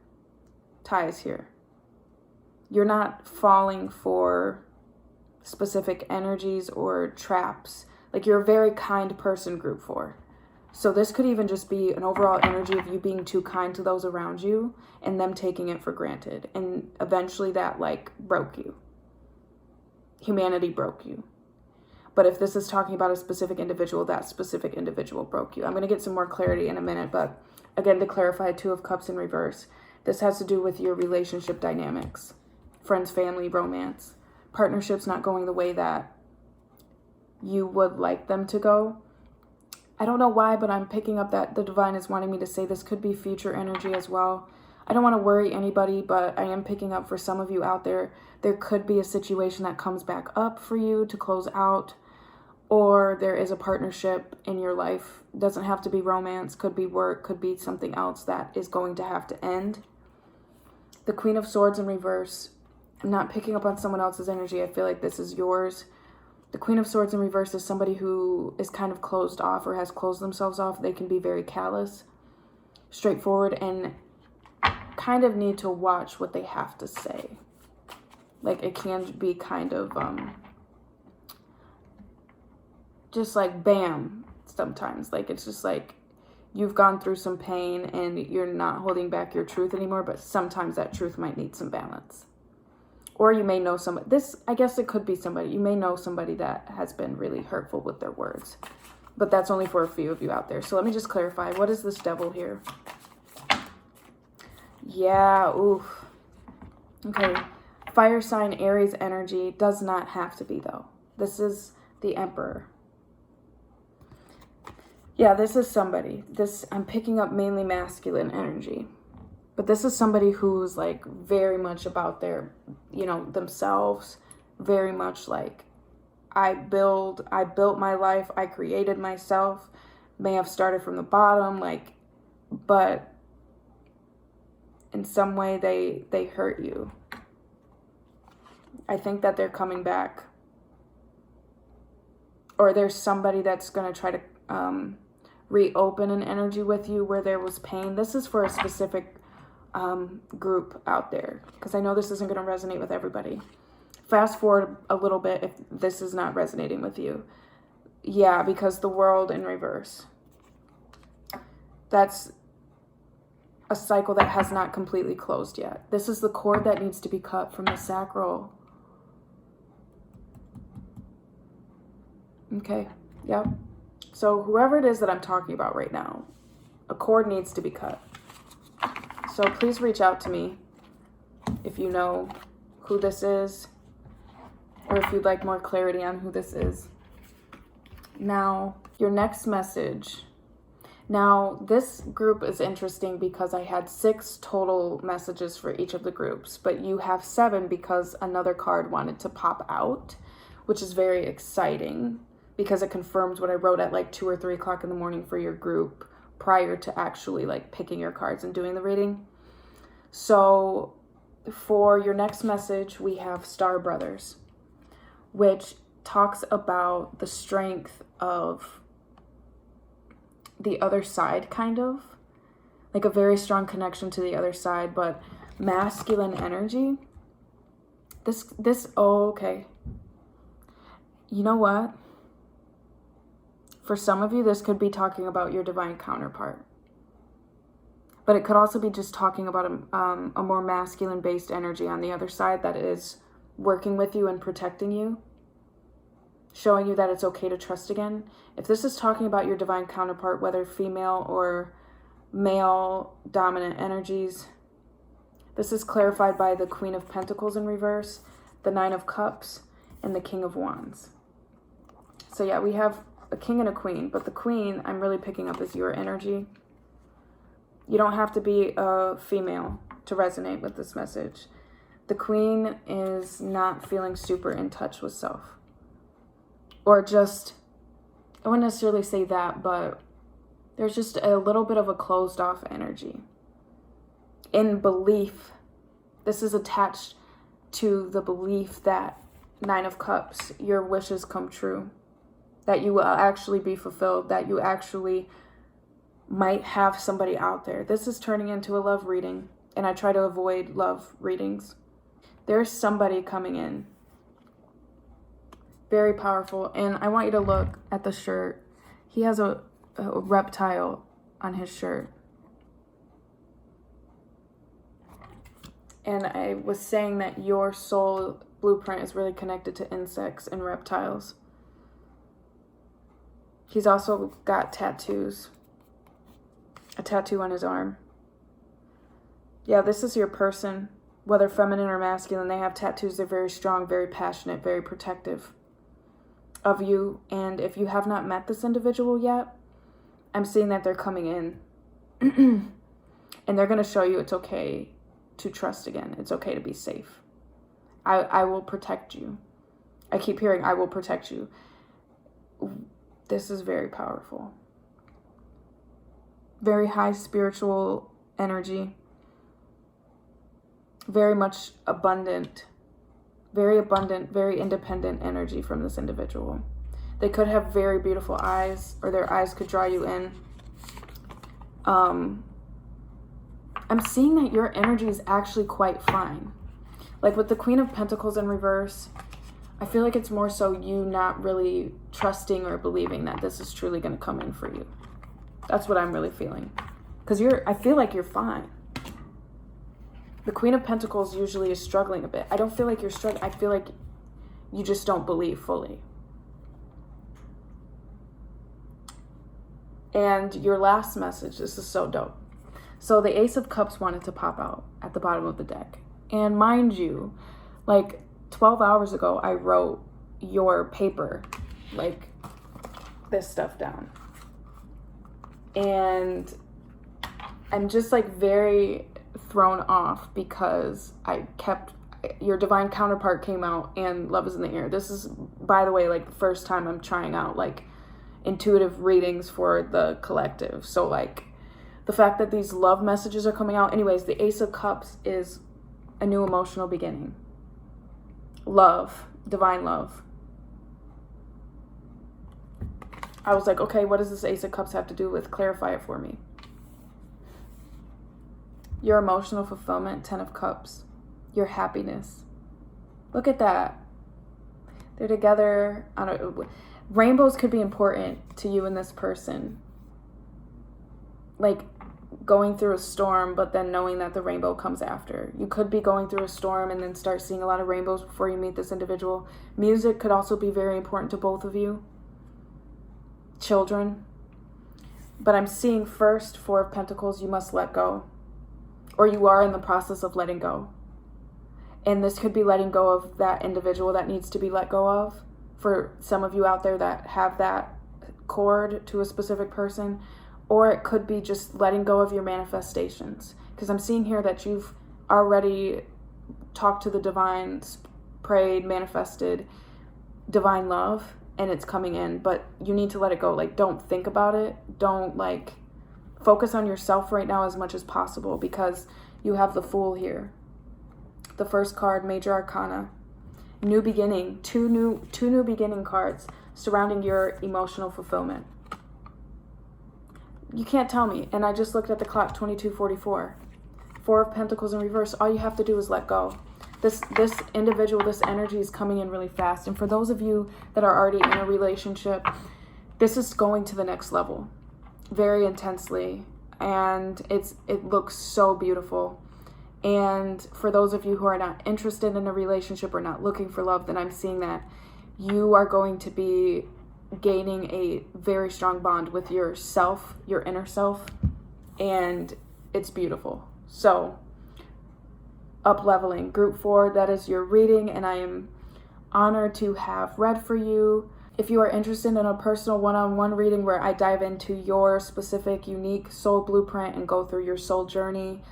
ties here. You're not falling for specific energies or traps. Like, you're a very kind person, group 4. So this could even just be an overall energy of you being too kind to those around you and them taking it for granted. And eventually that broke you. Humanity broke you. But if this is talking about a specific individual, that specific individual broke you. I'm going to get some more clarity in a minute, but again, to clarify, Two of Cups in reverse. This has to do with your relationship dynamics. Friends, family, romance. Partnerships not going the way that you would like them to go. I don't know why, but I'm picking up that the divine is wanting me to say this could be future energy as well. I don't want to worry anybody, but I am picking up for some of you out there, there could be a situation that comes back up for you to close out, or there is a partnership in your life. It doesn't have to be romance, could be work, could be something else that is going to have to end. The Queen of Swords in reverse. I'm not picking up on someone else's energy. I feel like this is yours. The Queen of Swords in reverse is somebody who is kind of closed off or has closed themselves off. They can be very callous, straightforward, and kind of need to watch what they have to say. Like, it can be kind of just like bam sometimes. Like, it's just like you've gone through some pain and you're not holding back your truth anymore, but sometimes that truth might need some balance. Or you may know somebody, I guess it could be somebody, you may know somebody that has been really hurtful with their words. But that's only for a few of you out there. So let me just clarify, what is this Devil here? Yeah, oof. Okay, fire sign, Aries energy, does not have to be though. This is the Emperor. Yeah, this is somebody. I'm picking up mainly masculine energy. But this is somebody who's like very much about their, themselves, very much like, I built my life, I created myself, may have started from the bottom, but in some way they hurt you. I think that they're coming back. Or there's somebody that's going to try to reopen an energy with you where there was pain. This is for a specific group out there, because I know this isn't going to resonate with everybody. Fast forward a little bit if this is not resonating with you. Yeah, because the world in reverse. That's a cycle that has not completely closed yet. This is the cord that needs to be cut from the sacral. Okay, yep. So whoever it is that I'm talking about right now, a cord needs to be cut. So please reach out to me if you know who this is, or if you'd like more clarity on who this is. Now, your next message. Now, this group is interesting because I had 6 total messages for each of the groups, but you have 7 because another card wanted to pop out, which is very exciting because it confirms what I wrote at like 2 or 3 o'clock in the morning for your group prior to actually like picking your cards and doing the reading. So for your next message, we have Star Brothers, which talks about the strength of the other side, kind of like a very strong connection to the other side, but masculine energy. Okay. You know what? For some of you, this could be talking about your divine counterpart, but it could also be just talking about a more masculine based energy on the other side that is working with you and protecting you, showing you that it's okay to trust again. If this is talking about your divine counterpart, whether female or male dominant energies, this is clarified by the Queen of Pentacles in reverse, the 9 of Cups, and the King of Wands. So yeah, we have a king and a queen, but the queen I'm really picking up is your energy. You don't have to be a female to resonate with this message. The queen is not feeling super in touch with self. Or just, I wouldn't necessarily say that, but there's just a little bit of a closed off energy. In belief, this is attached to the belief that 9 of Cups, your wishes come true, that you will actually be fulfilled, that you actually might have somebody out there. This is turning into a love reading, and I try to avoid love readings. There's somebody coming in. Very powerful. And I want you to look at the shirt. He has a reptile on his shirt. And I was saying that your soul blueprint is really connected to insects and reptiles. He's also got tattoos. A tattoo on his arm. Yeah, this is your person. Whether feminine or masculine, they have tattoos. They're very strong, very passionate, very protective of you. And if you have not met this individual yet, I'm seeing that they're coming in. And they're going to show you it's okay to trust again. It's okay to be safe. I will protect you. I keep hearing, I will protect you. This is very powerful. Very high spiritual energy. Very much abundant. Very abundant, very independent energy from this individual. They could have very beautiful eyes, or their eyes could draw you in. I'm seeing that your energy is actually quite fine. Like with the Queen of Pentacles in reverse, I feel like it's more so you not really trusting or believing that this is truly going to come in for you. That's what I'm really feeling. Because I feel like you're fine. The Queen of Pentacles usually is struggling a bit. I don't feel like you're struggling. I feel like you just don't believe fully. And your last message, this is so dope. So the Ace of Cups wanted to pop out at the bottom of the deck. And mind you, like 12 hours ago, I wrote your paper, like this stuff down. And I'm just like very, thrown off because your divine counterpart came out and love is in the air. This is, by the way, like the first time I'm trying out like intuitive readings for the collective. So like the fact that these love messages are coming out. Anyways, the Ace of Cups is a new emotional beginning. Love, divine love. I was like, okay, what does this Ace of Cups have to do with? Clarify it for me. Your emotional fulfillment, 10 of Cups. Your happiness. Look at that. They're together. Rainbows could be important to you and this person. Like going through a storm, but then knowing that the rainbow comes after. You could be going through a storm and then start seeing a lot of rainbows before you meet this individual. Music could also be very important to both of you. Children. But I'm seeing first, 4 of Pentacles, you must let go. Or you are in the process of letting go. And this could be letting go of that individual that needs to be let go of. For some of you out there that have that cord to a specific person. Or it could be just letting go of your manifestations. Because I'm seeing here that you've already talked to the divine, prayed, manifested divine love. And it's coming in. But you need to let it go. Like, don't think about it. Don't, like, focus on yourself right now as much as possible. Because you have the Fool here. The first card, Major Arcana. New beginning. Two new beginning cards surrounding your emotional fulfillment. You can't tell me. And I just looked at the clock, 22:44. 4 of Pentacles in reverse. All you have to do is let go. This individual, this energy is coming in really fast. And for those of you that are already in a relationship, this is going to the next level very intensely. And it looks so beautiful. And for those of you who are not interested in a relationship or not looking for love, then I'm seeing that you are going to be gaining a very strong bond with yourself, your inner self, and it's beautiful. So, up-leveling. Group 4, that is your reading, and I am honored to have read for you. If you are interested in a personal one-on-one reading where I dive into your specific, unique soul blueprint and go through your soul journey,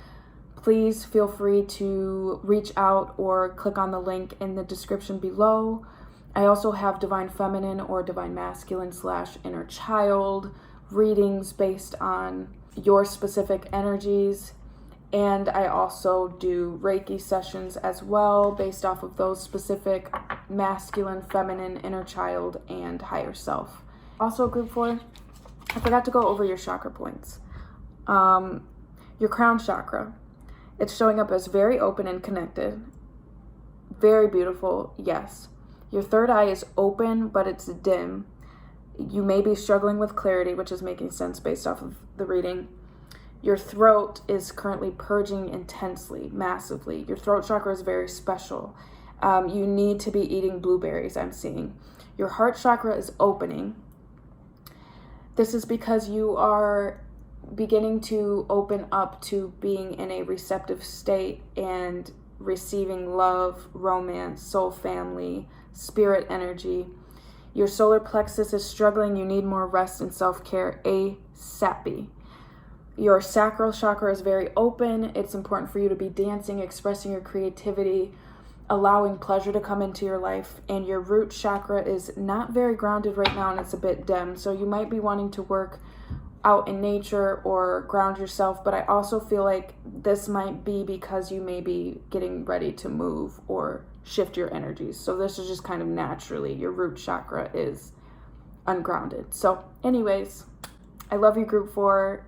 please feel free to reach out or click on the link in the description below. I also have Divine Feminine or Divine Masculine / Inner Child readings based on your specific energies. And I also do Reiki sessions as well based off of those specific masculine, feminine, inner child, and higher self. Also, group 4, I forgot to go over your chakra points. Your crown chakra. It's showing up as very open and connected. Very beautiful, yes. Your third eye is open, but it's dim. You may be struggling with clarity, which is making sense based off of the reading. Your throat is currently purging intensely, massively. Your throat chakra is very special. You need to be eating blueberries, I'm seeing. Your heart chakra is opening. This is because you are beginning to open up to being in a receptive state and receiving love, romance, soul family, spirit energy. Your solar plexus is struggling. You need more rest and self-care ASAP. Your sacral chakra is very open. It's important for you to be dancing, expressing your creativity, allowing pleasure to come into your life. And your root chakra is not very grounded right now and it's a bit dim. So you might be wanting to work out in nature or ground yourself, but I also feel like this might be because you may be getting ready to move or shift your energies. So this is just kind of naturally, your root chakra is ungrounded. So anyways, I love you, group 4.